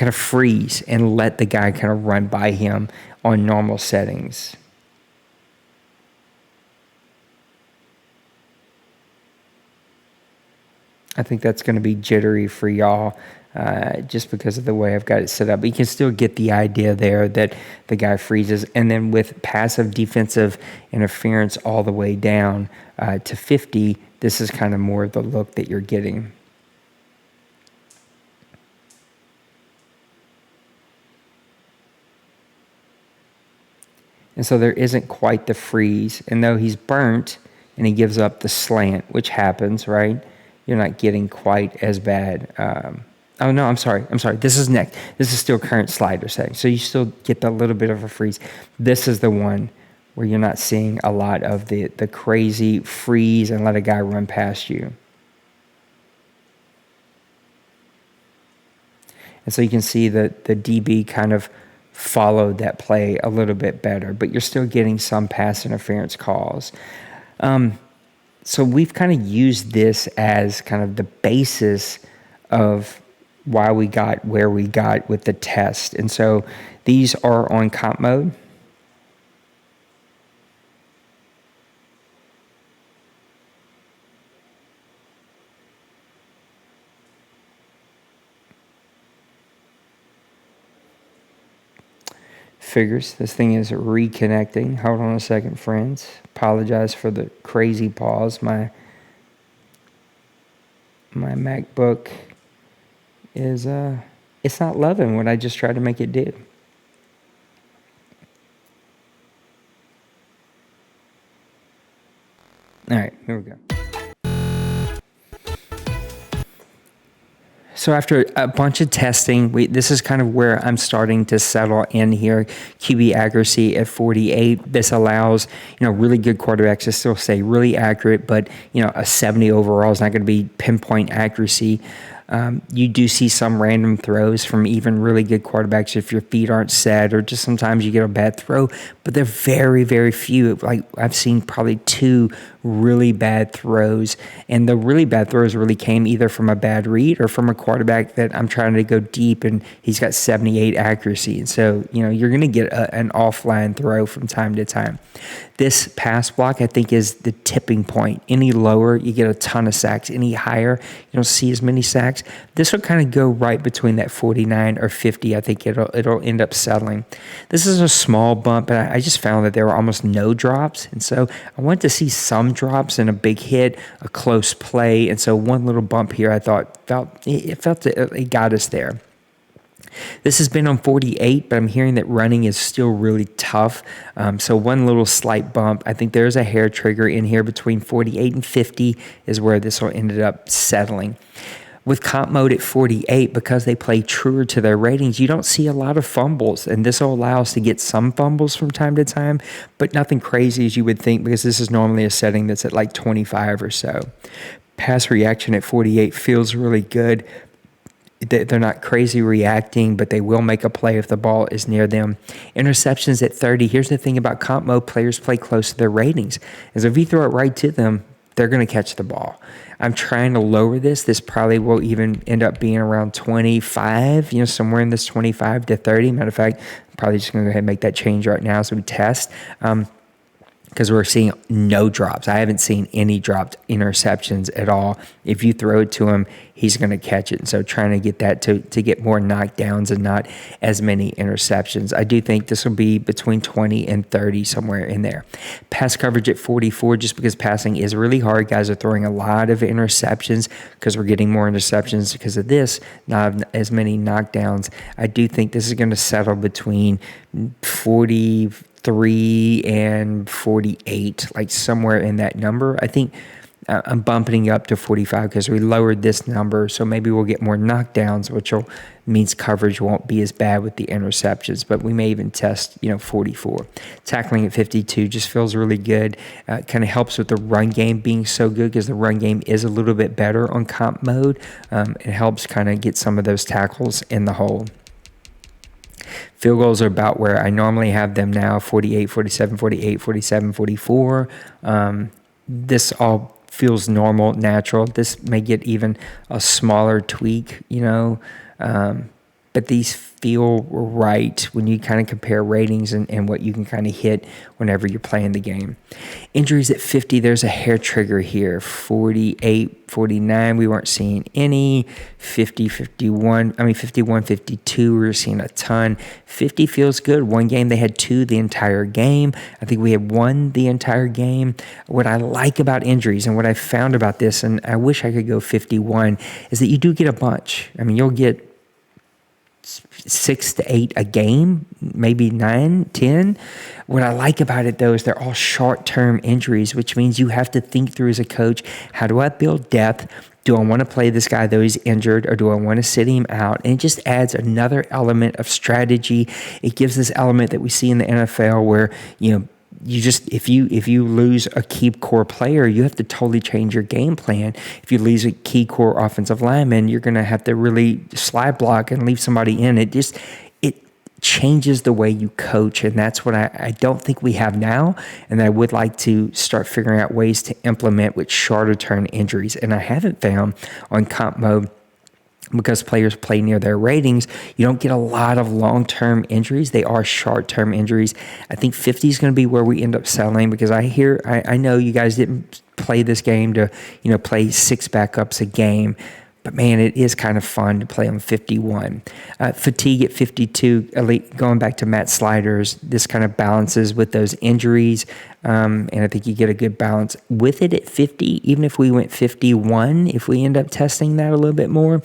of freeze and let the guy kind of run by him on normal settings. I think that's going to be jittery for y'all. Just because of the way I've got it set up. But you can still get the idea there that the guy freezes. And then with passive defensive interference all the way down to 50, this is kind of more of the look that you're getting. And so there isn't quite the freeze. And though he's burnt and he gives up the slant, which happens, right? You're not getting quite as bad. Oh, no, I'm sorry. This is next. This is still current slider setting. So you still get a little bit of a freeze. This is the one where you're not seeing a lot of the crazy freeze and let a guy run past you. And so you can see that the DB kind of followed that play a little bit better, but you're still getting some pass interference calls. So we've kind of used this as kind of the basis of why we got where we got with the test. And so these are on comp mode. Figures. This thing is reconnecting. Hold on a second, friends. Apologize for the crazy pause. My MacBook is it's not loving what I just tried to make it do. All right, here we go. So after a bunch of testing, this is kind of where I'm starting to settle in here. QB accuracy at 48. This allows, really good quarterbacks to still stay really accurate, but, a 70 overall is not going to be pinpoint accuracy. You do see some random throws from even really good quarterbacks if your feet aren't set, or just sometimes you get a bad throw, but they're very, very few. Like I've seen probably 2 really bad throws, and the really bad throws really came either from a bad read or from a quarterback that I'm trying to go deep and he's got 78 accuracy. And so, you're going to get an offline throw from time to time. This pass block, I think, is the tipping point. Any lower, you get a ton of sacks. Any higher, you don't see as many sacks. This will kind of go right between that 49 or 50. I think it'll end up settling. This is a small bump, but I just found that there were almost no drops. And so I wanted to see some drops and a big hit, a close play. And so one little bump here, I thought it got us there. This has been on 48, but I'm hearing that running is still really tough. So one little slight bump. I think there's a hair trigger in here between 48 and 50 is where this will ended up settling. With comp mode at 48, because they play truer to their ratings, you don't see a lot of fumbles, and this will allow us to get some fumbles from time to time, but nothing crazy as you would think, because this is normally a setting that's at like 25 or so. Pass reaction at 48 feels really good. They're not crazy reacting, but they will make a play if the ball is near them. Interceptions at 30. Here's the thing about comp mode. Players play close to their ratings. As if you throw it right to them, they're going to catch the ball. I'm trying to lower this. This probably will even end up being around 25, somewhere in this 25 to 30. Matter of fact, I'm probably just going to go ahead and make that change right now so we test. Because we're seeing no drops. I haven't seen any dropped interceptions at all. If you throw it to him, he's going to catch it. And so trying to get that to get more knockdowns and not as many interceptions. I do think this will be between 20 and 30, somewhere in there. Pass coverage at 44, just because passing is really hard. Guys are throwing a lot of interceptions because we're getting more interceptions because of this, not as many knockdowns. I do think this is going to settle between 43 and 48, like somewhere in that number. I think I'm bumping up to 45 because we lowered this number, so maybe we'll get more knockdowns, which means coverage won't be as bad with the interceptions, but we may even test 44. Tackling at 52 just feels really good. Kind of helps with the run game being so good because the run game is a little bit better on comp mode. It helps kind of get some of those tackles in the hole. Field goals are about where I normally have them now, 48, 47, 48, 47, 44. This all feels normal, natural. This may get even a smaller tweak, but these feel right when you kind of compare ratings and what you can kind of hit whenever you're playing the game. Injuries at 50, there's a hair trigger here. 48, 49, we weren't seeing any. 51, 52, we were seeing a ton. 50 feels good. One game they had 2 the entire game. I think we had 1 the entire game. What I like about injuries and what I found about this, and I wish I could go 51, is that you do get a bunch. You'll get 6 to 8 a game, maybe 9, 10. What I like about it, though, is they're all short-term injuries, which means you have to think through as a coach, how do I build depth? Do I want to play this guy though he's injured, or do I want to sit him out? And it just adds another element of strategy. It gives this element that we see in the NFL where, you just, if you lose a key core player, you have to totally change your game plan. If you lose a key core offensive lineman, you're going to have to really slide block and leave somebody in. It changes the way you coach, and that's what I don't think we have now, and I would like to start figuring out ways to implement with shorter term injuries. And I haven't found on comp mode, because players play near their ratings, you don't get a lot of long-term injuries. They are short-term injuries. I think 50 is going to be where we end up settling, because I know you guys didn't play this game to, play 6 backups a game. But man, it is kind of fun to play on 51. Fatigue at 52, going back to Matt Sliders, this kind of balances with those injuries. And I think you get a good balance with it at 50. Even if we went 51, if we end up testing that a little bit more,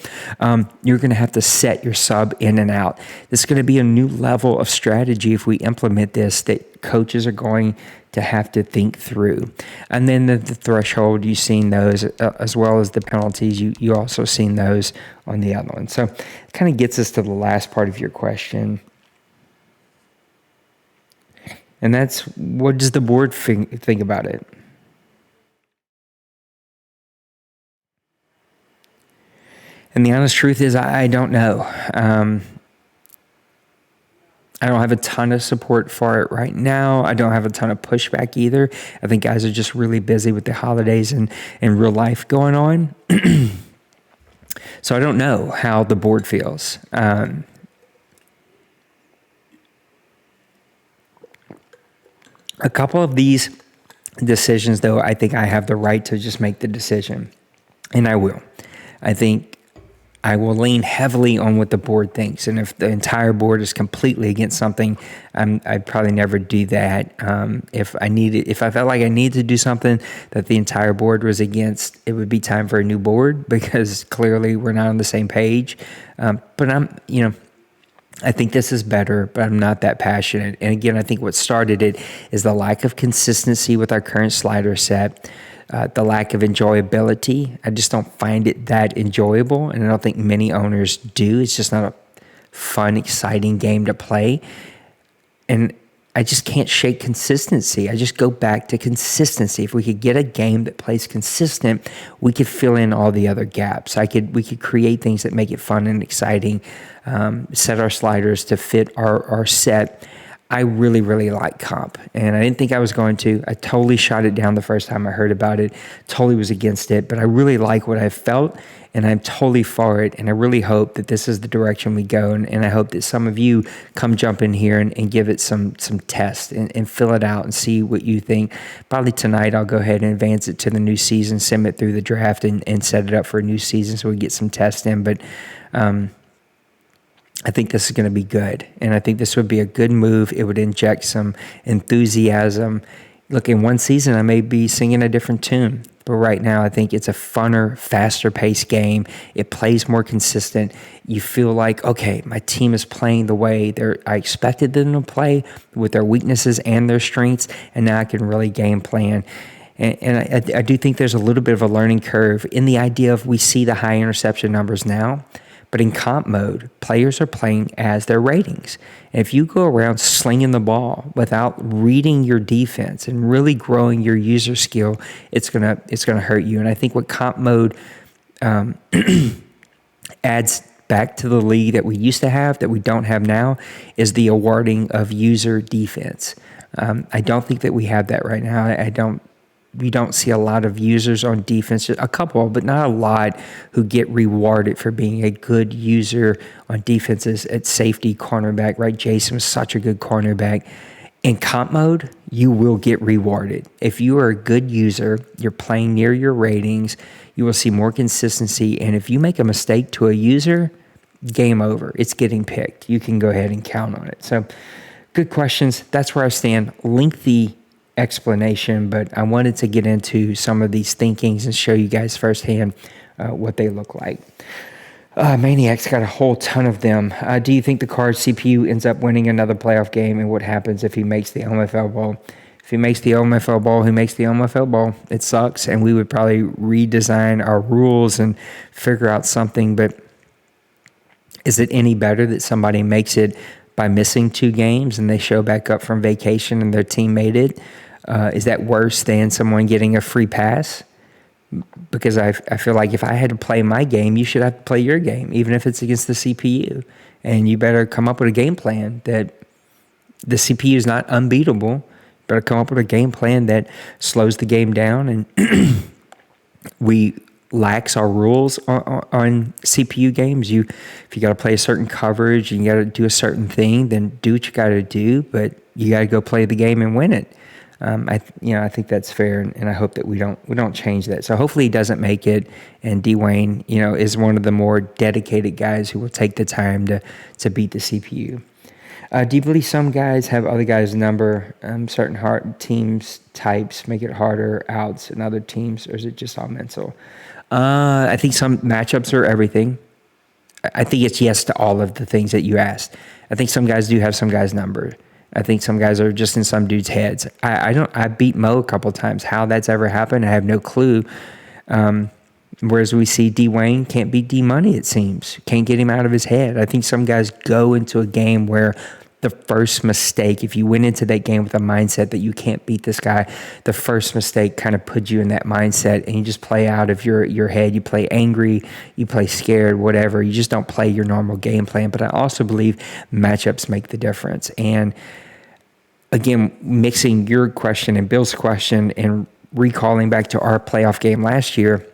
you're going to have to set your sub in and out. This is going to be a new level of strategy if we implement this that coaches are going to have to think through. And then the threshold, you've seen those, as well as the penalties, you also seen those on the other one. So it kind of gets us to the last part of your question. And that's, what does the board think about it? And the honest truth is, I don't know. I don't have a ton of support for it right now. I don't have a ton of pushback either. I think guys are just really busy with the holidays and real life going on. So I don't know how the board feels. A couple of these decisions, though, I think I have the right to just make the decision, and I will. I think I will lean heavily on what the board thinks, and if the entire board is completely against something, I'd probably never do that. If I felt like I needed to do something that the entire board was against, it would be time for a new board because clearly we're not on the same page. But I think this is better, but I'm not that passionate. And again, I think what started it is the lack of consistency with our current slider set. The lack of enjoyability. I just don't find it that enjoyable, and I don't think many owners do. It's just not a fun, exciting game to play. And I just can't shake consistency. I just go back to consistency. If we could get a game that plays consistent, we could fill in all the other gaps. We could create things that make it fun and exciting, set our sliders to fit our set. I really, really like comp, and I didn't think I was going to. I totally shot it down the first time I heard about it, totally was against it, but I really like what I felt, and I'm totally for it, and I really hope that this is the direction we go, and I hope that some of you come jump in here and give it some test and fill it out and see what you think. Probably tonight I'll go ahead and advance it to the new season, send it through the draft, and set it up for a new season so we get some tests in, but I think this is going to be good, and I think this would be a good move. It would inject some enthusiasm. Look, in one season, I may be singing a different tune, but right now, I think it's a funner, faster-paced game. It plays more consistent. You feel like, okay, my team is playing the way I expected them to play with their weaknesses and their strengths, and now I can really game plan. And I do think there's a little bit of a learning curve in the idea of we see the high interception numbers now, but in comp mode, players are playing as their ratings. And if you go around slinging the ball without reading your defense and really growing your user skill, it's gonna hurt you. And I think what comp mode adds back to the league that we used to have, that we don't have now, is the awarding of user defense. I don't think that we have that right now. We don't see a lot of users on defense, a couple, but not a lot, who get rewarded for being a good user on defenses at safety, cornerback, right? Jason was such a good cornerback. In comp mode, you will get rewarded. If you are a good user, you're playing near your ratings, you will see more consistency. And if you make a mistake to a user, game over. It's getting picked. You can go ahead and count on it. So good questions. That's where I stand. Lengthy explanation, but I wanted to get into some of these thinkings and show you guys firsthand what they look like. Maniac's got a whole ton of them. Do you think the Cards CPU ends up winning another playoff game, and what happens if he makes the OMFL Bowl? If he makes the OMFL Bowl, he makes the OMFL Bowl. It sucks, and we would probably redesign our rules and figure out something, but is it any better that somebody makes it by missing 2 games and they show back up from vacation and their team made it? Is that worse than someone getting a free pass? Because I feel like if I had to play my game, you should have to play your game, even if it's against the CPU. And you better come up with a game plan that the CPU is not unbeatable. You better come up with a game plan that slows the game down, and we lax our rules on CPU games. If you got to play a certain coverage and you got to do a certain thing, then do what you got to do, but you got to go play the game and win it. I think that's fair, and I hope that we don't change that. So hopefully he doesn't make it, and Dwayne, is one of the more dedicated guys who will take the time to beat the CPU. Do you believe some guys have other guys' number? Certain hard teams types make it harder outs in other teams, or is it just all mental? I think some matchups are everything. I think it's yes to all of the things that you asked. I think some guys do have some guys' number. I think some guys are just in some dudes' heads. I beat Mo a couple times. How that's ever happened, I have no clue. Whereas we see Dwayne can't beat D-Money, it seems. Can't get him out of his head. I think some guys go into a game where the first mistake, if you went into that game with a mindset that you can't beat this guy, the first mistake kind of puts you in that mindset, and you just play out of your head. You play angry, you play scared, whatever. You just don't play your normal game plan. But I also believe matchups make the difference. And again, mixing your question and Bill's question and recalling back to our playoff game last year,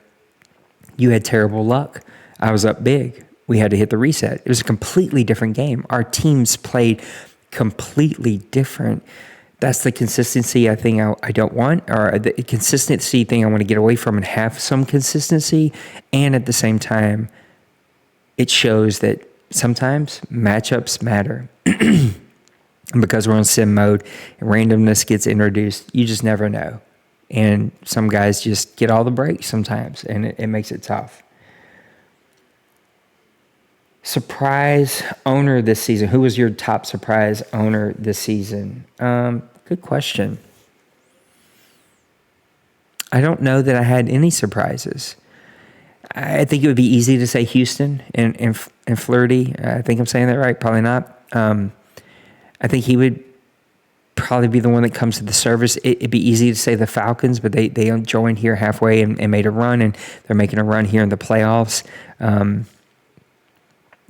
you had terrible luck. I was up big. We had to hit the reset. It was a completely different game. Our teams played completely different. That's the consistency I think I don't want, or the consistency thing I want to get away from and have some consistency. And at the same time, it shows that sometimes matchups matter. Because we're on sim mode and randomness gets introduced, you just never know. And some guys just get all the breaks sometimes, and it makes it tough. Surprise owner this season. Who was your top surprise owner this season? Good question. I don't know that I had any surprises. I think it would be easy to say Houston and Flaherty. I think I'm saying that right. Probably not. I think he would probably be the one that comes to the surface. It'd be easy to say the Falcons, but they joined here halfway and made a run, and they're making a run here in the playoffs.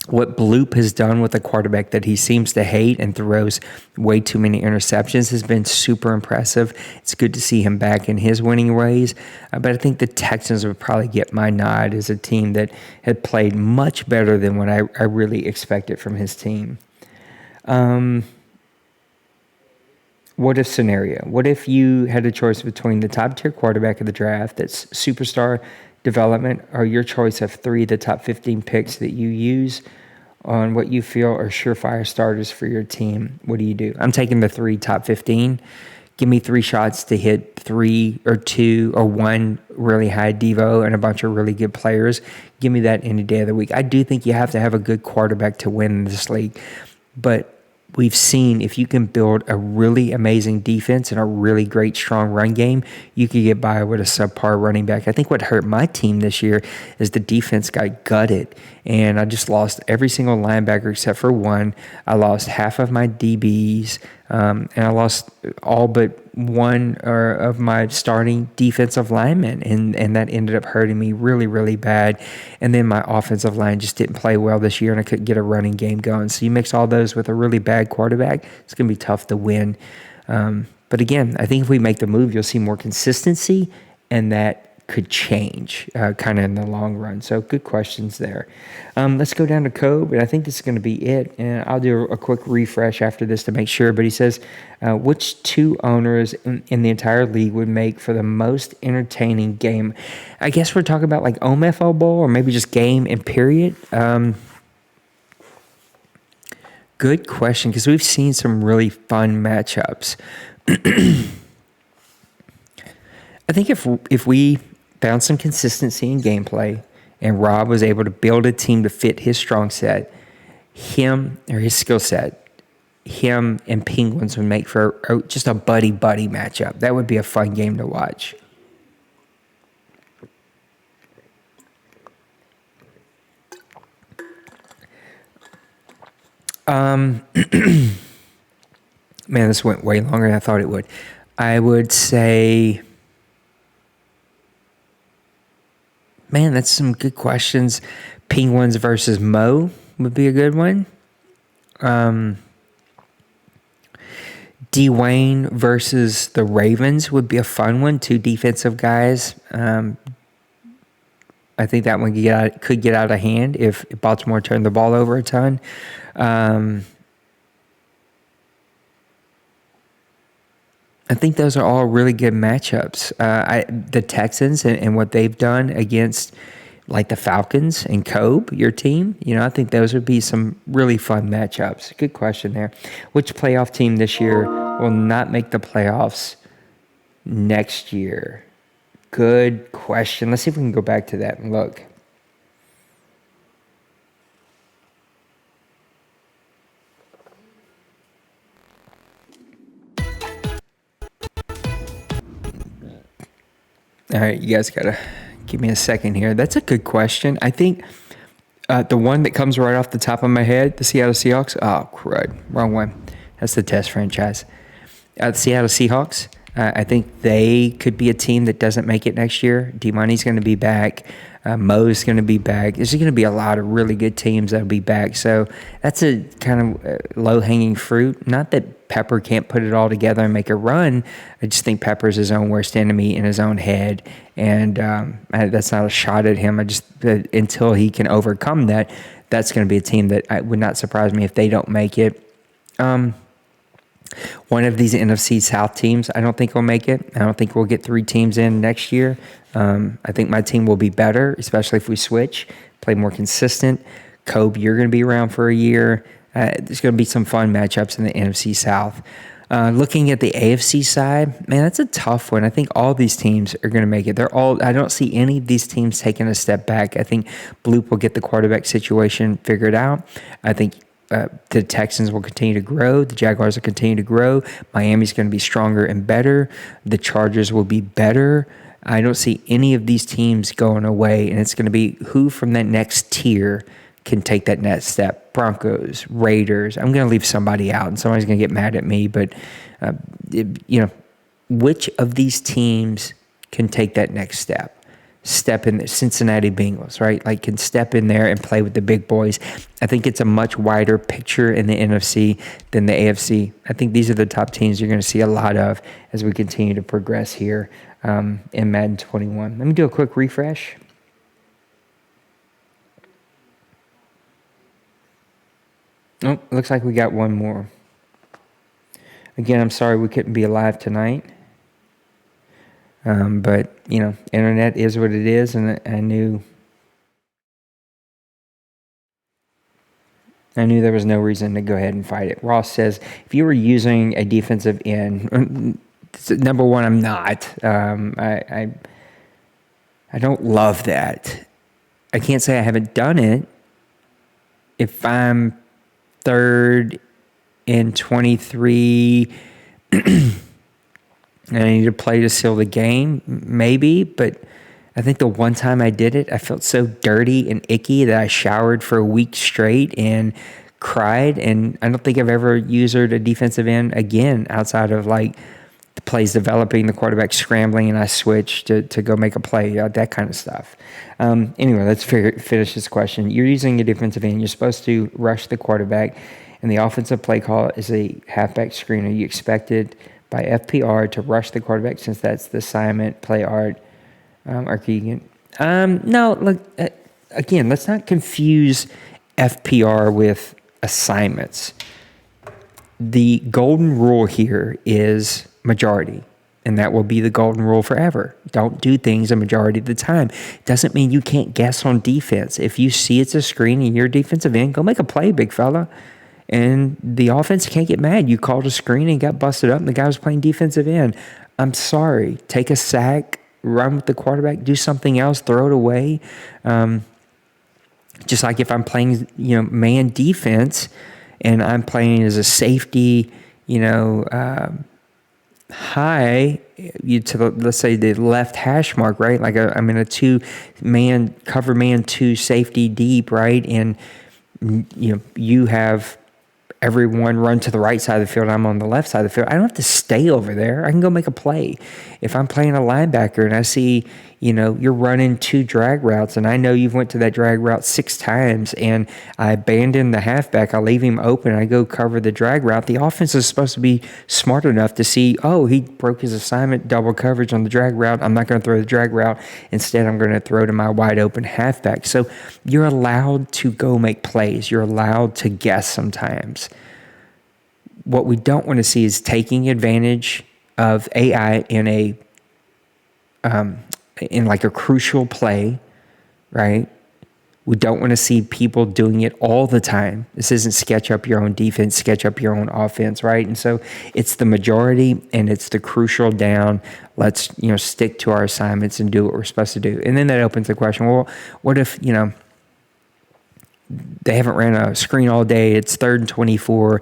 What Bloop has done with a quarterback that he seems to hate and throws way too many interceptions has been super impressive. It's good to see him back in his winning ways. But I think the Texans would probably get my nod as a team that had played much better than what I really expected from his team. What if scenario? What if you had a choice between the top tier quarterback of the draft that's superstar development, or your choice of 3 of the top 15 picks that you use on what you feel are surefire starters for your team? What do you do? I'm taking the 3 top 15. Give me 3 shots to hit 3 or 2 or 1 really high Devo and a bunch of really good players. Give me that any day of the week. I do think you have to have a good quarterback to win this league, but we've seen if you can build a really amazing defense and a really great, strong run game, you could get by with a subpar running back. I think what hurt my team this year is the defense got gutted, and I just lost every single linebacker except for 1. I lost half of my DBs, and I lost all but 1 of my starting defensive linemen, and that ended up hurting me really, really bad. And then my offensive line just didn't play well this year, and I couldn't get a running game going. So you mix all those with a really bad quarterback, it's going to be tough to win. But again, I think if we make the move, you'll see more consistency, and that could change kind of in the long run. So good questions there. Let's go down to Kobe, and I think this is going to be it. And I'll do a quick refresh after this to make sure. But he says, which 2 owners in the entire league would make for the most entertaining game? I guess we're talking about like OMFL Bowl, or maybe just game and period. Good question, because we've seen some really fun matchups. I think if we found some consistency in gameplay, and Rob was able to build a team to fit his strong set, his skill set, him and Penguins would make for just a buddy matchup. That would be a fun game to watch. Man, this went way longer than I thought it would. I would say, man, that's some good questions. Penguins versus Mo would be a good one. Dwayne versus the Ravens would be a fun one. 2 defensive guys. I think that one could get out of hand if Baltimore turned the ball over a ton. I think those are all really good matchups. The Texans and what they've done against like the Falcons and Kobe, your team, I think those would be some really fun matchups. Good question there. Which playoff team this year will not make the playoffs next year? Good question. Let's see if we can go back to that and look. All right, you guys got to give me a second here. That's a good question. I think the one that comes right off the top of my head, the Seattle Seahawks. Oh, crud. Wrong one. That's the test franchise. The Seattle Seahawks. I think they could be a team that doesn't make it next year. D-Money's going to be back. Mo's going to be back. There's going to be a lot of really good teams that will be back. So that's a kind of low-hanging fruit. Not that Pepper can't put it all together and make a run. I just think Pepper's his own worst enemy in his own head. And that's not a shot at him. Until he can overcome that, that's going to be a team that would not surprise me if they don't make it. One of these NFC South teams, I don't think will make it. I don't think we'll get 3 teams in next year. I think my team will be better, especially if we switch, play more consistent. Kobe, you're going to be around for a year. There's going to be some fun matchups in the NFC South. Looking at the AFC side, man, that's a tough one. I think all these teams are going to make it. I don't see any of these teams taking a step back. I think Bloop will get the quarterback situation figured out. I think the Texans will continue to grow. The Jaguars will continue to grow. Miami's going to be stronger and better. The Chargers will be better. I don't see any of these teams going away, and it's going to be who from that next tier can take that next step. Broncos, Raiders. I'm going to leave somebody out, and somebody's going to get mad at me, but which of these teams can take that next step? Step in the Cincinnati Bengals, right? Like can step in there and play with the big boys. I think it's a much wider picture in the NFC than the AFC. I think these are the top teams you're going to see a lot of as we continue to progress here in Madden 21. Let me do a quick refresh. Oh, looks like we got one more. Again, I'm sorry we couldn't be live tonight. But, internet is what it is, and I knew there was no reason to go ahead and fight it. Ross says, if you were using a defensive end, number one, I'm not. I don't love that. I can't say I haven't done it. If I'm 3rd and 23... and I need to play to seal the game, maybe, but I think the one time I did it, I felt so dirty and icky that I showered for a week straight and cried, and I don't think I've ever used a defensive end again outside of like the plays developing, the quarterback scrambling, and I switched to go make a play, that kind of stuff. Anyway, let's finish this question. You're using a defensive end. You're supposed to rush the quarterback, and the offensive play call is a halfback screen. Are you expected by FPR to rush the quarterback since that's the assignment, play art, or Keegan? No, look, again, let's not confuse FPR with assignments. The golden rule here is majority, and that will be the golden rule forever. Don't do things a majority of the time. Doesn't mean you can't guess on defense. If you see it's a screen and you're a defensive end, go make a play, big fella. And the offense can't get mad. You called a screen and got busted up, and the guy was playing defensive end. I'm sorry. Take a sack, run with the quarterback, do something else, throw it away. Just like if I'm playing, man defense, and I'm playing as a safety, high to let's say the left hash mark, right? Like I'm in a 2-man cover man 2 safety deep, right? And you have everyone run to the right side of the field, I'm on the left side of the field. I don't have to stay over there. I can go make a play. If I'm playing a linebacker and I see, you're running 2 drag routes, and I know you've went to that drag route 6 times, and I abandon the halfback, I leave him open, I go cover the drag route. The offense is supposed to be smart enough to see, he broke his assignment, double coverage on the drag route. I'm not going to throw the drag route. Instead, I'm going to throw to my wide open halfback. So you're allowed to go make plays. You're allowed to guess sometimes. What we don't want to see is taking advantage of AI in like a crucial play, right? We don't want to see people doing it all the time. This isn't sketch up your own defense, sketch up your own offense, right? And so it's the majority and it's the crucial down. Let's, stick to our assignments and do what we're supposed to do. And then that opens the question, well, what if, they haven't ran a screen all day, it's 3rd and 24,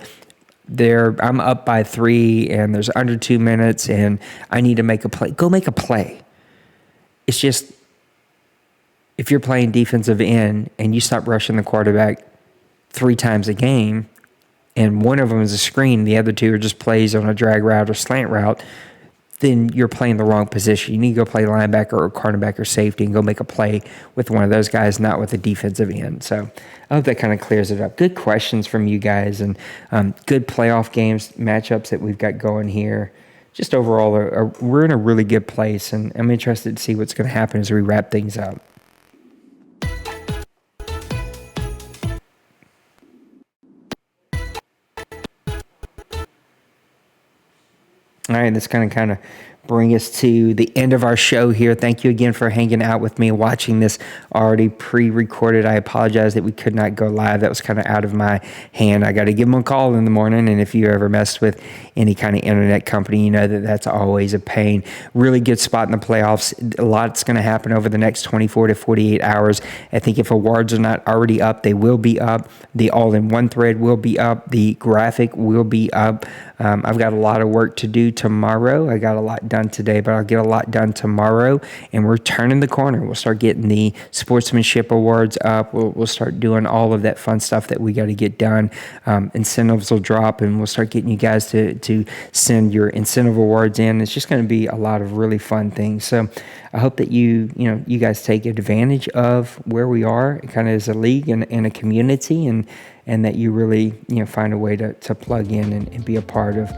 I'm up by 3 and there's under 2 minutes and I need to make a play. Go make a play. It's just, if you're playing defensive end and you stop rushing the quarterback 3 times a game and one of them is a screen, the other 2 are just plays on a drag route or slant route, then you're playing the wrong position. You need to go play linebacker or cornerback or safety and go make a play with one of those guys, not with a defensive end. So I hope that kind of clears it up. Good questions from you guys, and good playoff games, matchups that we've got going here. Just overall, we're in a really good place, and I'm interested to see what's going to happen as we wrap things up. All right, that's going to kind of bring us to the end of our show here. Thank you again for hanging out with me, watching this already pre-recorded. I apologize that we could not go live. That was kind of out of my hand. I got to give them a call in the morning, and if you ever messed with any kind of internet company, you know that that's always a pain. Really good spot in the playoffs. A lot's going to happen over the next 24 to 48 hours. I think if awards are not already up, they will be up. The all-in-one thread will be up. The graphic will be up. I've got a lot of work to do tomorrow. I got a lot done today, but I'll get a lot done tomorrow, and we're turning the corner. We'll start getting the sportsmanship awards up. We'll start doing all of that fun stuff that we got to get done. Incentives will drop, and we'll start getting you guys to send your incentive awards in. It's just going to be a lot of really fun things. So I hope that you guys take advantage of where we are kind of as a league and a community, and that you really, find a way to plug in and be a part of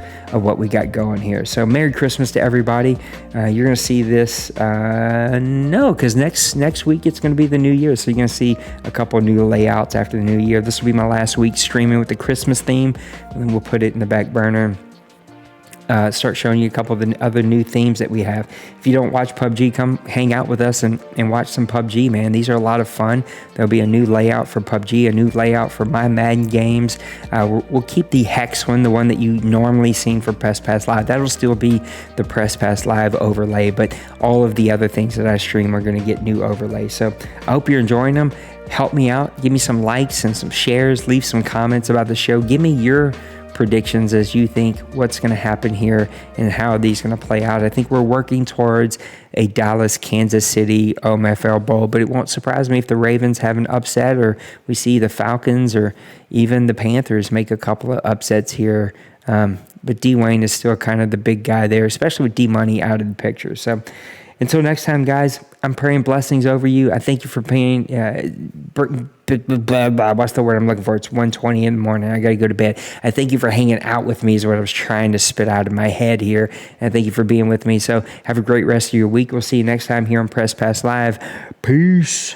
what we got going here. So Merry Christmas to everybody. You're going to see this, because next week it's going to be the new year. So you're going to see a couple of new layouts after the new year. This will be my last week streaming with the Christmas theme, and then we'll put it in the back burner. Start showing you a couple of the other new themes that we have. If you don't watch PUBG, come hang out with us and watch some PUBG, man. These are a lot of fun. There'll be a new layout for PUBG, a new layout for my Madden games. We'll keep the Hex one, the one that you normally seen for Press Pass Live. That'll still be the Press Pass Live overlay, but all of the other things that I stream are going to get new overlays. So I hope you're enjoying them. Help me out. Give me some likes and some shares. Leave some comments about the show. Give me your predictions as you think what's going to happen here and how these going to play out. I think we're working towards a Dallas, Kansas City OMFL Bowl, but it won't surprise me if the Ravens have an upset, or we see the Falcons or even the Panthers make a couple of upsets here. But D-Wayne is still kind of the big guy there, especially with D-Money out of the picture. So until next time, guys, I'm praying blessings over you. I thank you for paying. What's the word I'm looking for? It's 1:20 in the morning. I got to go to bed. I thank you for hanging out with me is what I was trying to spit out of my head here. And thank you for being with me. So have a great rest of your week. We'll see you next time here on Press Pass Live. Peace.